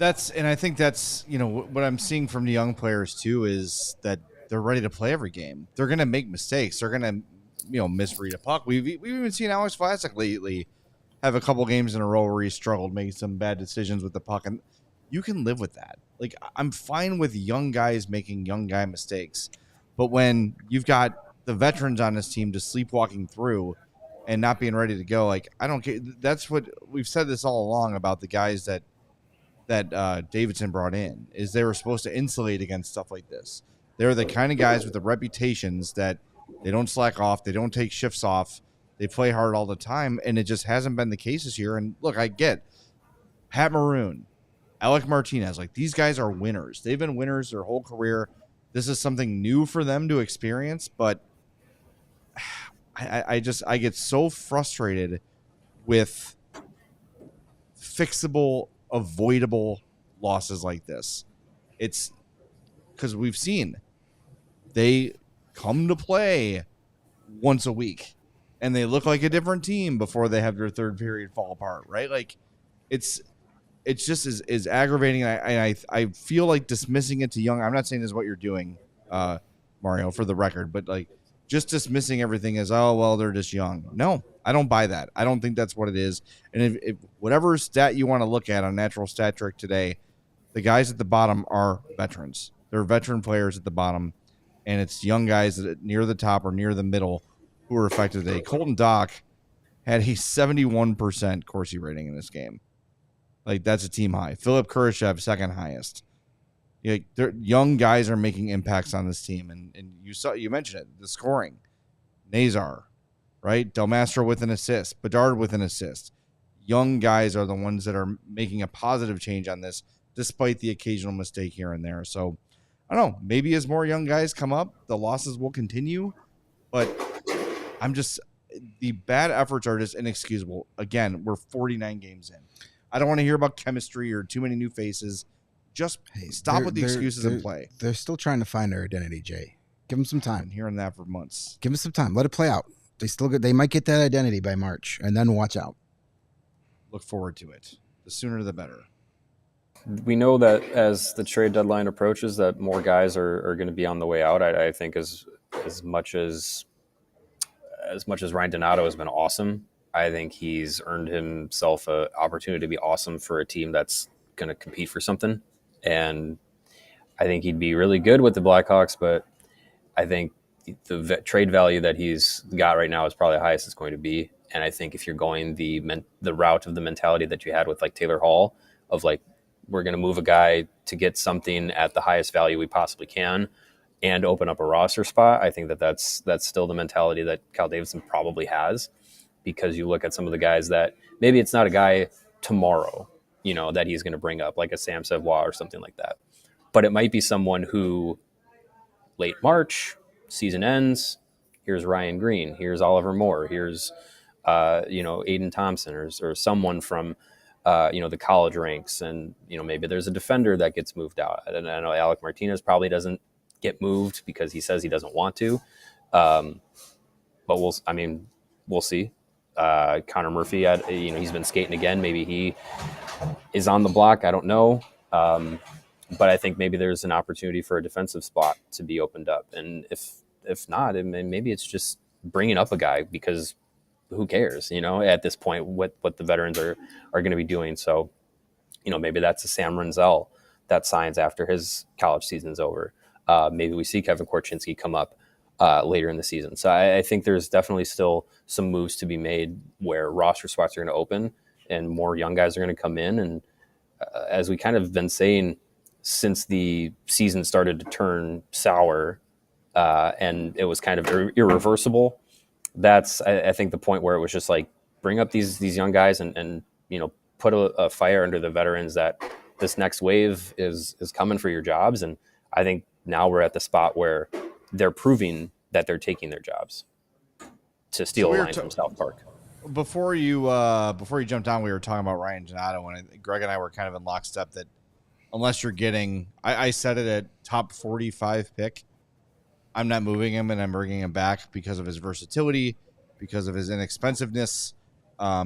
And I think that's, you know, what I'm seeing from the young players too, is that they're ready to play every game. They're going to make mistakes. They're going to, you know, misread a puck. We've even seen Alex Vlasic lately have a couple games in a row where he struggled, making some bad decisions with the puck, and you can live with that. Like, I'm fine with young guys making young guy mistakes, but when you've got the veterans on this team just sleepwalking through and not being ready to go, like, I don't care. That's what we've said this all along about the guys that Davidson brought in, is they were supposed to insulate against stuff like this. They're the kind of guys with the reputations that they don't slack off, they don't take shifts off, they play hard all the time, and it just hasn't been the case this year. And look, I get Pat Maroon, Alec Martinez, like these guys are winners. They've been winners their whole career. This is something new for them to experience, but I get so frustrated with fixable, avoidable losses like this. It's because we've seen they come to play once a week and they look like a different team before they have their third period fall apart, right? Like it's just is aggravating. I feel like dismissing it to young. I'm not saying this is what you're doing, Mario, for the record, but like just dismissing everything as, oh, well, they're just young. No, I don't buy that. I don't think that's what it is. And if whatever stat you want to look at on Natural Stat Trick today, the guys at the bottom are veterans. They're veteran players at the bottom, and it's young guys that near the top or near the middle who are affected today. Colton Dock had a 71% Corsi rating in this game. Like, that's a team high. Philip Kurashev, second highest. Young guys are making impacts on this team, and you mentioned it, the scoring. Nazar, right? Del Mastro with an assist, Bedard with an assist. Young guys are the ones that are making a positive change on this, despite the occasional mistake here and there. So, I don't know, maybe as more young guys come up, the losses will continue, but the bad efforts are just inexcusable. Again, we're 49 games in. I don't want to hear about chemistry or too many new faces. Just stop with the excuses and play. They're still trying to find their identity, Jay. Give them some time. I've been hearing that for months. Give them some time. Let it play out. They might get that identity by March, and then watch out. Look forward to it. The sooner the better. We know that as the trade deadline approaches, that more guys are going to be on the way out. I think as much as Ryan Donato has been awesome, I think he's earned himself an opportunity to be awesome for a team that's going to compete for something. And I think he'd be really good with the Blackhawks, but I think the trade value that he's got right now is probably the highest it's going to be. And I think if you're going the route of the mentality that you had with like Taylor Hall, of like, we're going to move a guy to get something at the highest value we possibly can and open up a roster spot, I think that's still the mentality that Cal Davidson probably has, because you look at some of the guys that maybe it's not a guy tomorrow, you know, that he's going to bring up like a Sam Savoie or something like that, but it might be someone who late March, season ends. Here's Ryan Green. Here's Oliver Moore. Here's Aiden Thompson or someone from the college ranks, and maybe there's a defender that gets moved out. I know Alec Martinez probably doesn't get moved because he says he doesn't want to, but we'll see. Connor Murphy, he's been skating again. Maybe he is on the block. I don't know. But I think maybe there's an opportunity for a defensive spot to be opened up. And if not, maybe it's just bringing up a guy, because who cares, at this point, what the veterans are going to be doing. So, maybe that's a Sam Renzel that signs after his college season's over. Maybe we see Kevin Korchinski come up later in the season. So I think there's definitely still some moves to be made where roster spots are going to open and more young guys are going to come in. And as we kind of been saying since the season started to turn sour and it was kind of irreversible, that's, I think, the point where it was just like, bring up these young guys and put a fire under the veterans that this next wave is coming for your jobs. And I think now we're at the spot where they're proving that they're taking their jobs, to steal a line from South Park. Before you jumped on, we were talking about Ryan Donato, and Greg and I were kind of in lockstep that unless you're getting, I said it at top 45 pick, I'm not moving him, and I'm bringing him back because of his versatility, because of his inexpensiveness,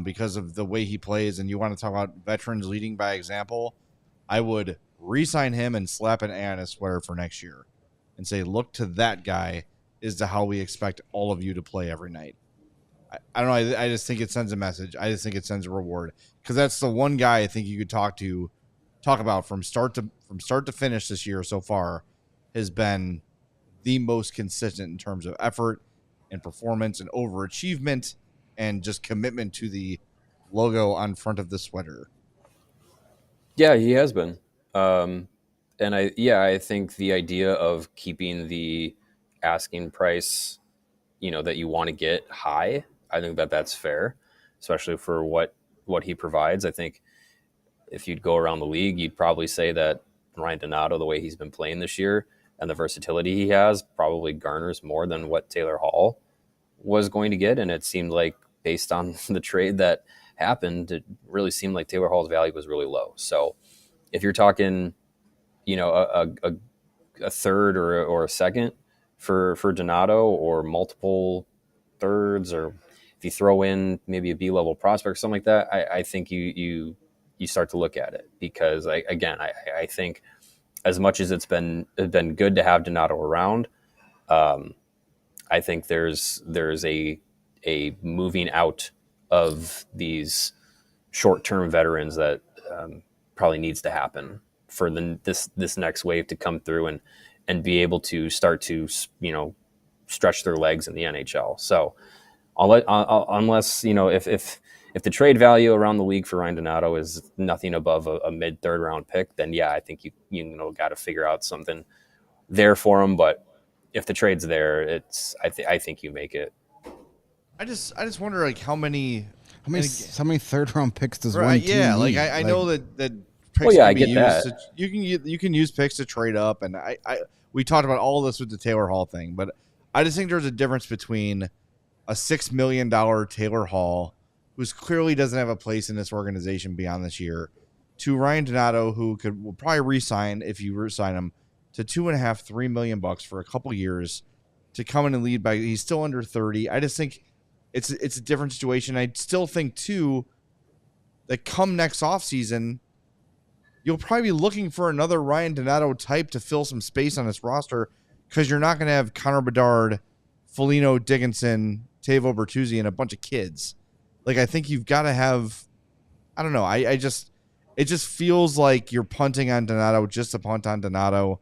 because of the way he plays. And you want to talk about veterans leading by example, I would re-sign him and slap an A on his sweater for next year and say, look to that guy as to how we expect all of you to play every night. I don't know. I just think it sends a message. I just think it sends a reward, because that's the one guy I think you could talk about from start to finish this year so far has been the most consistent in terms of effort and performance and overachievement and just commitment to the logo on front of the sweater. Yeah, he has been. And I think the idea of keeping the asking price, that you want to get high, I think that's fair, especially for what he provides. I think if you'd go around the league, you'd probably say that Ryan Donato, the way he's been playing this year and the versatility he has, probably garners more than what Taylor Hall was going to get. And it seemed like, based on the trade that happened, it really seemed like Taylor Hall's value was really low. So if you're talking, a third or a second for Donato, or multiple thirds, or if you throw in maybe a B-level prospect or something like that, I think you start to look at it, because I think as much as it's been good to have Donato around, I think there's a moving out of these short-term veterans that probably needs to happen for this next wave to come through and be able to start to stretch their legs in the NHL. So unless if the trade value around the league for Ryan Donato is nothing above a mid third round pick, then yeah, I think you got to figure out something there for him. But if the trade's there, I think you make it. I just wonder, like, how many third round picks does right, one team yeah, need? I know that picks well, yeah, can I be get used that. You can use picks to trade up, and we talked about all this with the Taylor Hall thing, but I just think there's a difference between a $6 million Taylor Hall, who clearly doesn't have a place in this organization beyond this year, to Ryan Donato, who will probably re-sign, if you re-sign him, to $2.5-3 million for a couple years to come in and lead by. He's still under 30. I just think it's a different situation. I still think too that come next offseason, you'll probably be looking for another Ryan Donato type to fill some space on this roster, because you're not going to have Connor Bedard, Foligno Dickinson, Teuvo Bertuzzi, and a bunch of kids. Like, I think you've got to have, I don't know. it just feels like you're punting on Donato just to punt on Donato.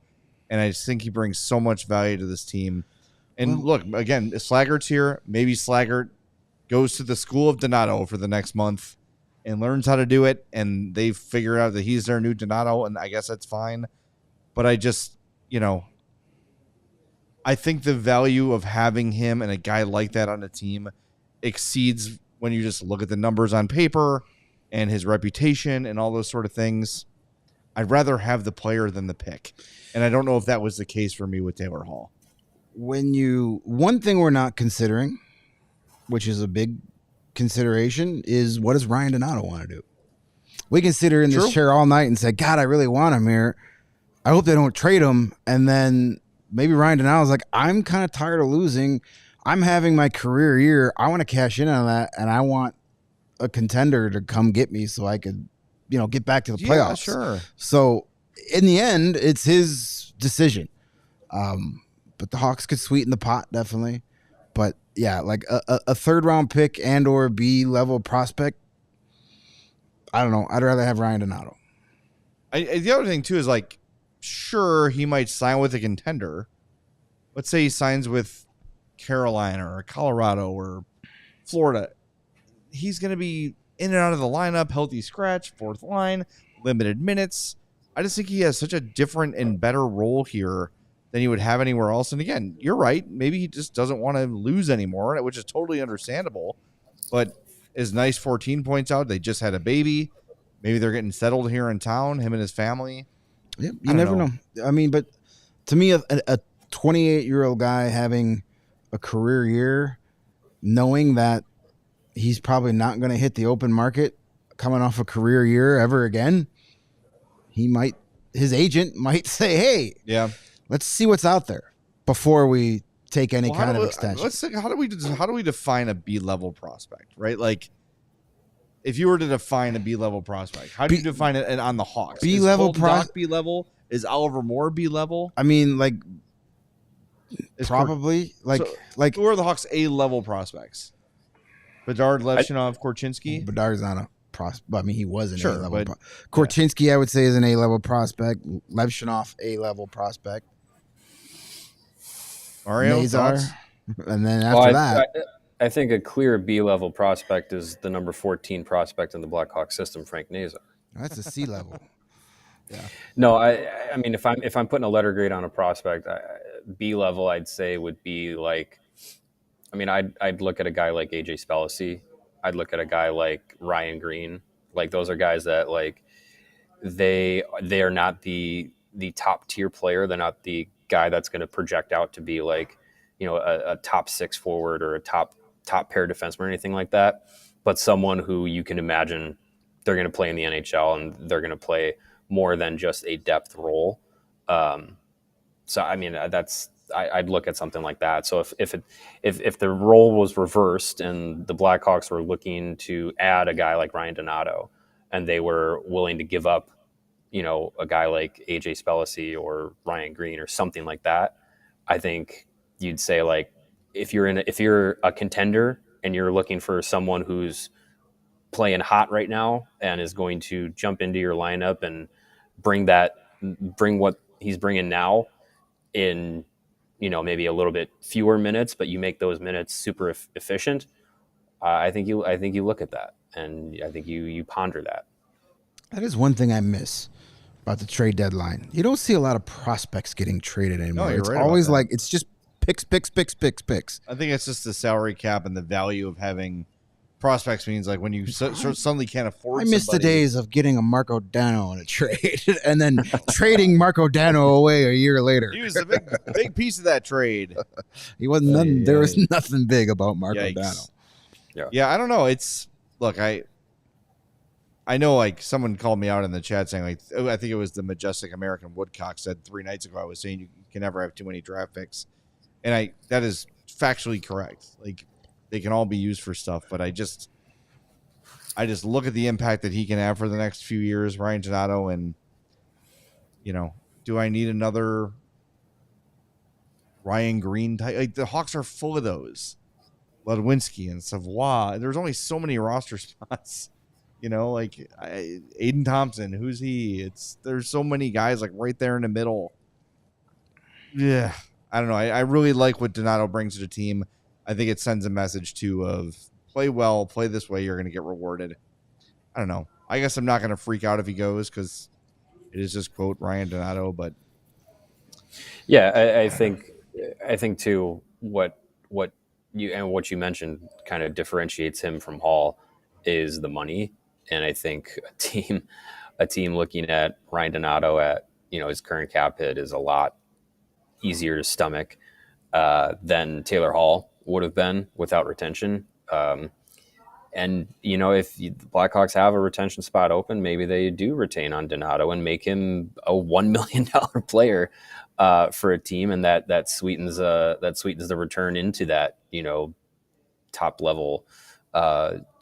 And I just think he brings so much value to this team. And look, again, Slaggert's here. Maybe Slaggert goes to the school of Donato for the next month and learns how to do it. And they figure out that he's their new Donato. And I guess that's fine. But I just, I think the value of having him and a guy like that on the team exceeds when you just look at the numbers on paper and his reputation and all those sort of things. I'd rather have the player than the pick. And I don't know if that was the case for me with Taylor Hall. one thing we're not considering, which is a big consideration, is what does Ryan Donato want to do? We can sit here in this chair all night and say, God, I really want him here. I hope they don't trade him. And then maybe Ryan Donato's like, I'm kind of tired of losing. I'm having my career year. I want to cash in on that, and I want a contender to come get me so I could, get back to the playoffs. Sure. So in the end, it's his decision. But the Hawks could sweeten the pot, definitely. But yeah, like a third round pick and or B level prospect, I don't know. I'd rather have Ryan Donato. The other thing too is like, sure, he might sign with a contender. Let's say he signs with Carolina or Colorado or Florida. He's going to be in and out of the lineup, healthy scratch, fourth line, limited minutes. I just think he has such a different and better role here than he would have anywhere else. And again, you're right. Maybe he just doesn't want to lose anymore, which is totally understandable. But as Nice 14 points out, they just had a baby. Maybe they're getting settled here in town, him and his family. Yeah, you never know. I mean, but to me, a 28-year-old guy having a career year, knowing that he's probably not going to hit the open market coming off a career year ever again, his agent might say, hey, let's see what's out there before we take any kind of extension. Let's think, how do we define a B-level prospect, right? Like, if you were to define a B-level prospect, how do you define it on the Hawks? B-level B-level? Is Oliver Moore B-level? I mean, like, probably. Like, who are the Hawks A-level prospects? Bedard, Levchinov, Korchinski? Bedard's not a prospect. I mean, he was an A-level. Korchinski, I would say, is an A-level prospect. Levchinov, A-level prospect. Mario, Nazar. And then after that... I think a clear B-level prospect is the number 14 prospect in the Blackhawks system, Frank Nazar. That's a C-level. Yeah. No, I mean, if I'm putting a letter grade on a prospect, B-level, I'd say would be like, I mean, I'd look at a guy like AJ Spellisy. I'd look at a guy like Ryan Green. Like, those are guys that, like, they are not the top tier player. They're not the guy that's going to project out to be like, a top six forward or a top pair defenseman or anything like that, but someone who you can imagine they're going to play in the NHL and they're going to play more than just a depth role. So, I mean, I'd look at something like that. So if the role was reversed and the Blackhawks were looking to add a guy like Ryan Donato and they were willing to give up, a guy like AJ Spellisy or Ryan Green or something like that, I think you'd say, like, if you're a contender and you're looking for someone who's playing hot right now and is going to jump into your lineup and bring what he's bringing now in, maybe a little bit fewer minutes, but you make those minutes super efficient. I think you look at that and I think you ponder that. That is one thing I miss about the trade deadline. You don't see a lot of prospects getting traded anymore. It's always like, it's just picks. I think it's just the salary cap and the value of having prospects means, like, when you suddenly can't afford I miss the days of getting a Marco Dano in a trade and then trading Marco Dano away a year later. He was a big piece of that trade. He wasn't nothing. There was nothing big about Marco Dano. Yeah, I don't know. Look, I know, like, someone called me out in the chat saying, like, I think it was the Majestic American Woodcock said 3 nights ago, I was saying you can never have too many draft picks. And that is factually correct. Like, they can all be used for stuff, but I just look at the impact that he can have for the next few years, Ryan Donato, and, do I need another Ryan Green type? Like, the Hawks are full of those. Ludwinski and Savoie. There's only so many roster spots. Like, Aiden Thompson, who's he? There's so many guys, like, right there in the middle. Yeah. I don't know. I really like what Donato brings to the team. I think it sends a message, too, of play well, play this way, you're going to get rewarded. I don't know. I guess I'm not going to freak out if he goes because it is just, quote, Ryan Donato. But yeah, I think too, what you mentioned kind of differentiates him from Hall is the money. And I think a team looking at Ryan Donato at, his current cap hit is a lot easier to stomach than Taylor Hall would have been without retention. And, if the Blackhawks have a retention spot open, maybe they do retain on Donato and make him a $1 million player for a team. And that sweetens the return into that, top level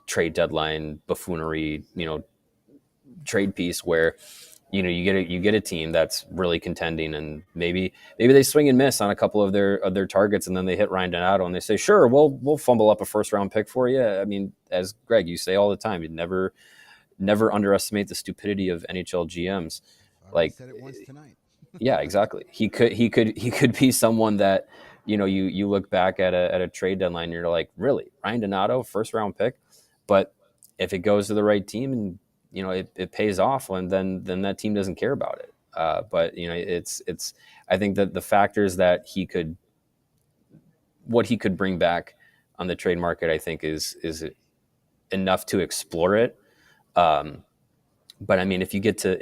trade deadline buffoonery, trade piece where, you get a team that's really contending, and maybe they swing and miss on a couple of their targets, and then they hit Ryan Donato and they say, sure, we'll fumble up a first round pick for you. I mean, as Greg, you say all the time, you never underestimate the stupidity of NHL GMs. I said it once tonight. Yeah, exactly. He could be someone that, you look back at a trade deadline and you're like, really, Ryan Donato, first round pick? But if it goes to the right team and it pays off, and then that team doesn't care about it. But it's I think that the factors that what he could bring back on the trade market, I think is enough to explore it. But I mean, if you get to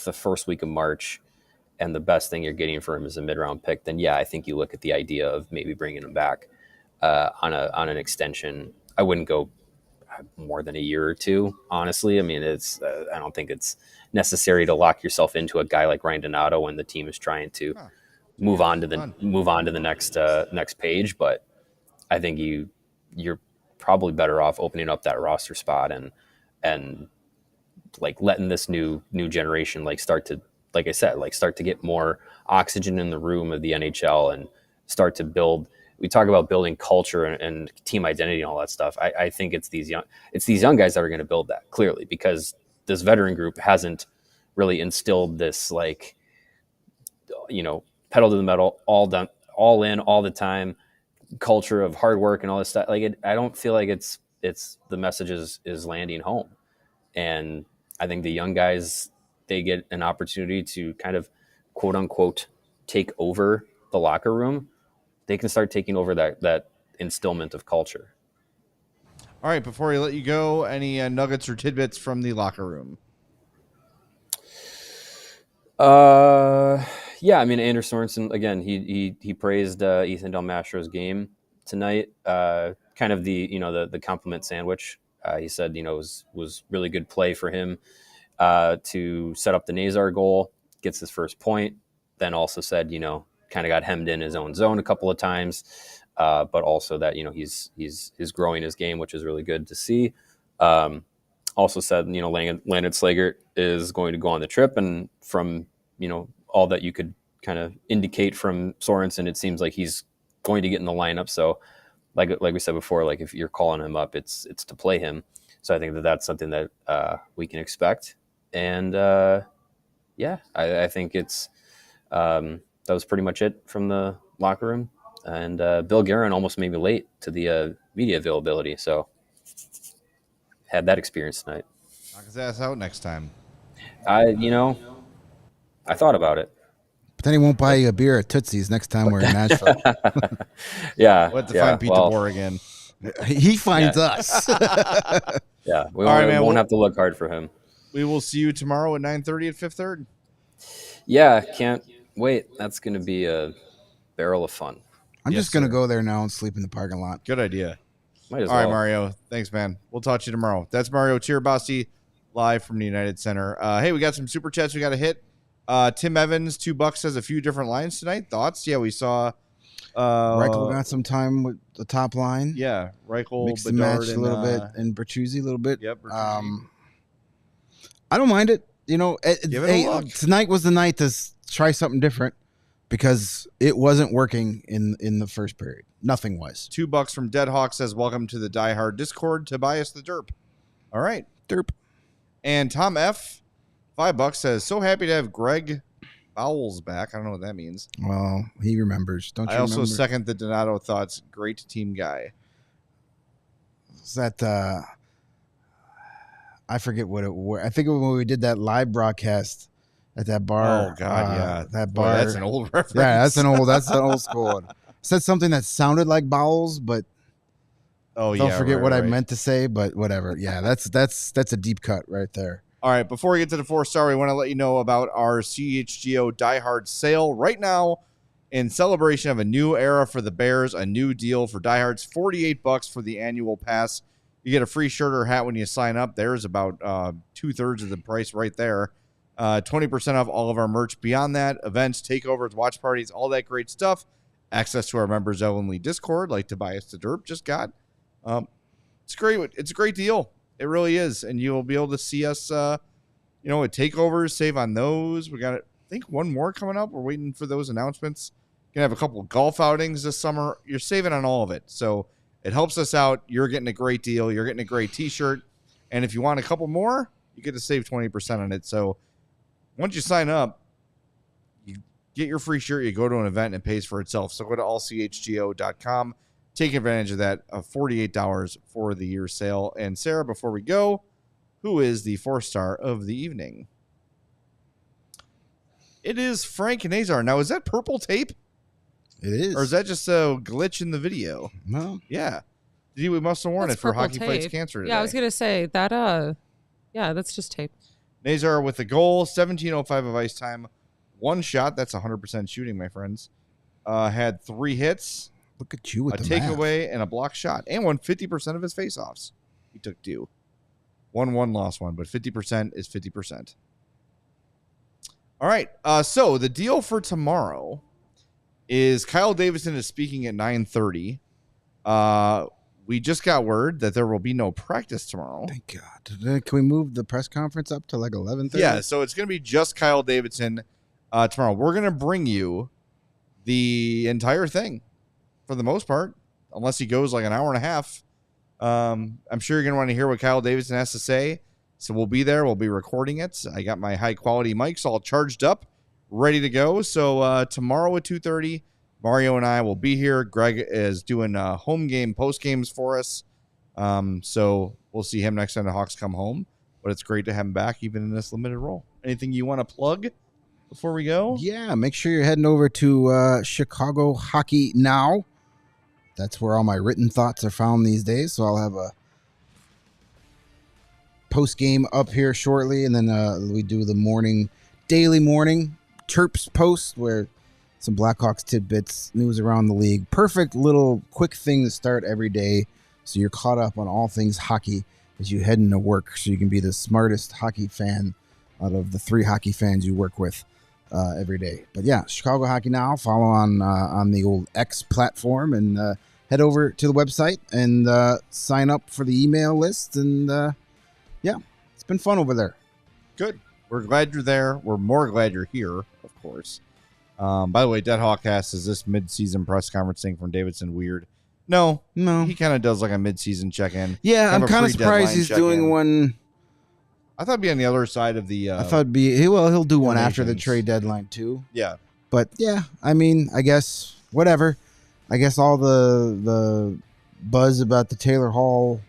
the first week of March, and the best thing you're getting for him is a mid-round pick, then yeah, I think you look at the idea of maybe bringing him back on an extension. I wouldn't go more than a year or two, honestly. I mean, I don't think it's necessary to lock yourself into a guy like Ryan Donato when the team is trying to move on to the next page. But I think you're probably better off opening up that roster spot and like letting this new generation start to get more oxygen in the room of the NHL and start to build. We talk about building culture and team identity and all that stuff. I think it's these young guys that are going to build that, clearly, because this veteran group hasn't really instilled this pedal to the metal, all in all the time culture of hard work and all this stuff. I don't feel like it's the message is landing home. And I think the young guys, they get an opportunity to kind of quote unquote take over the locker room. They can start taking over that instillment of culture. All right, before we let you go, any nuggets or tidbits from the locker room? Yeah, I mean, Anders Sorensen, again, he praised Ethan Del Mastro's game tonight. Kind of the compliment sandwich. He said, it was really good play for him to set up the Nazar goal, gets his first point. Then also said, kind of got hemmed in his own zone a couple of times, but also that he's growing his game, which is really good to see. Also said Landon Slaggert is going to go on the trip, and from all that you could kind of indicate from Sorensen, it seems like he's going to get in the lineup. So like we said before, if you're calling him up, it's to play him. So I think that's something that we can expect. And yeah, I think it's that was pretty much it from the locker room. And Bill Guerin almost made me late to the media availability. So had that experience tonight. Knock his ass out next time. I thought about it. But then he won't buy you a beer at Tootsie's next time we're in Nashville. Yeah. We'll have to find Pete DeBoer again. He finds us. Yeah. We won't have to look hard for him. We will see you tomorrow at 9:30 at Fifth Third. Yeah. Can't wait. That's going to be a barrel of fun. I'm just going to go there now and sleep in the parking lot. Good idea. Might as All well. right, Mario. Thanks, man. We'll talk to you tomorrow. That's Mario Tirabassi live from the United Center. Hey, we got some super chats we got to hit. Tim Evans, $2 has a few different lines tonight. Thoughts? Yeah, we saw Reichel got some time with the top line. Yeah, Reichel, mixed and Bedard, matched a little bit, and Bertuzzi a little bit. Yep. Bertuzzi. I don't mind it. Give it a look. Tonight was the night to try something different because it wasn't working in the first period. Nothing was. $2 from Deadhawk says, welcome to the Die Hard Discord, Tobias the Derp. All right. Derp. And Tom F., $5 says, so happy to have Greg Bowles back. I don't know what that means. Well, he remembers. Don't you I also remember? second the Donato thoughts. Great team guy. Is that I forget what it was. I think when we did that live broadcast at that bar. Oh God, yeah. That Boy, bar. that's an old reference. Yeah, that's an old school one. Said something that sounded like Bowles, but don't forget what I meant to say, but whatever. Yeah, that's a deep cut right there. All right, before we get to the 4-star, we want to let you know about our CHGO Die Hard sale right now. In celebration of a new era for the Bears, a new deal for diehards, $48 for the annual pass. You get a free shirt or hat when you sign up. There's about 2/3 of the price right there. 20% off all of our merch. Beyond that, events, takeovers, watch parties, all that great stuff. Access to our members-only Discord, like Tobias the Derp just got. It's great. It's a great deal. It really is. And you'll be able to see us, at takeovers, save on those. We got, I think, one more coming up. We're waiting for those announcements. Gonna have a couple of golf outings this summer. You're saving on all of it. So it helps us out. You're getting a great deal. You're getting a great t-shirt. And if you want a couple more, you get to save 20% on it. So once you sign up, you get your free shirt, you go to an event, and it pays for itself. So go to allchgo.com. Take advantage of that $48 for the year sale. And Sarah, before we go, who is the 4-star of the evening? It is Frank Nazar. Now, is that purple tape? It is. Or is that just a glitch in the video? No. Yeah. We must have worn it for Hockey Fights Cancer today. Yeah, I was going to say that, that's just tape. Nazar with the goal, 17:05 of ice time, 1 shot. That's 100% shooting, my friends. Had 3 hits. Look at you with a the takeaway and a block shot, and won 50% of his faceoffs. He took 2. Won 1, lost 1, but 50% is 50%. All right. So the deal for tomorrow is Kyle Davidson is speaking at 9:30. We just got word that there will be no practice tomorrow. Thank God. Can we move the press conference up to like 11:30? Yeah, so it's going to be just Kyle Davidson tomorrow. We're going to bring you the entire thing for the most part, unless he goes like an hour and a half. I'm sure you're going to want to hear what Kyle Davidson has to say. So we'll be there. We'll be recording it. I got my high-quality mics all charged up, ready to go. So tomorrow at 2:30, Mario and I will be here. Greg is doing home game post games for us. So we'll see him next time the Hawks come home. But it's great to have him back, even in this limited role. Anything you want to plug before we go? Yeah, make sure you're heading over to Chicago Hockey Now. That's where all my written thoughts are found these days. So I'll have a post game up here shortly, and then we do the daily morning Terps post where some Blackhawks tidbits, news around the league. Perfect little quick thing to start every day, so you're caught up on all things hockey as you head into work, so you can be the smartest hockey fan out of the 3 hockey fans you work with every day. But yeah, Chicago Hockey Now. Follow on the old X platform, and head over to the website and sign up for the email list. And yeah, it's been fun over there. Good. We're glad you're there. We're more glad you're here, of course. By the way, Dead Hawkcast, is this mid-season press conference thing from Davidson weird? No. He kind of does like a mid-season check-in. Yeah, I'm kind of surprised he's doing one. I thought it'd be on the other side of the. I thought he'll do one after the trade deadline too. Yeah, but yeah, I mean, I guess whatever. I guess all the buzz about the Taylor Hall.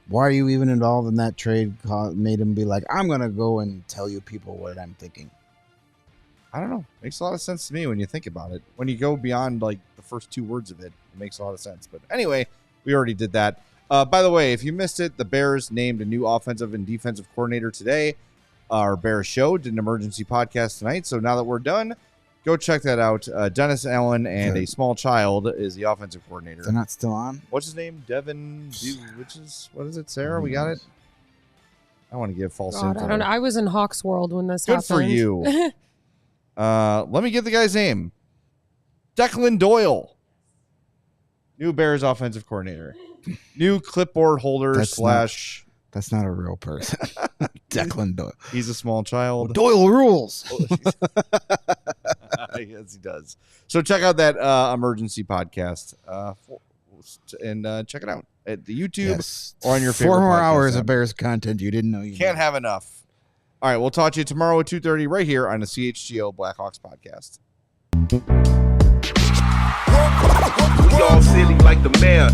Why are you even involved in that trade? Made him be like, I'm gonna go and tell you people what I'm thinking. I don't know. Makes a lot of sense to me when you think about it. When you go beyond like the first 2 words of it, it makes a lot of sense. But anyway, we already did that. By the way, if you missed it, the Bears named a new offensive and defensive coordinator today. Our Bears show did an emergency podcast tonight. So now that we're done, go check that out. Dennis Allen and a small child is the offensive coordinator. They're not still on? What's his name? Devin, what is it, Sarah? We got it? I want to give false info. I don't know. I was in Hawks World when this happened. Good for you. Let me get the guy's name. Declan Doyle. New Bears offensive coordinator. New clipboard holder / That's not a real person. Declan Doyle. He's a small child. Doyle rules. Yes, he does. So check out that emergency podcast and check it out at the YouTube or on your favorite 4 more podcast hours app. of Bears content you didn't know you can't have enough. All right, we'll talk to you tomorrow at 2:30 right here on the CHGO Blackhawks podcast. We all silly like the mayor.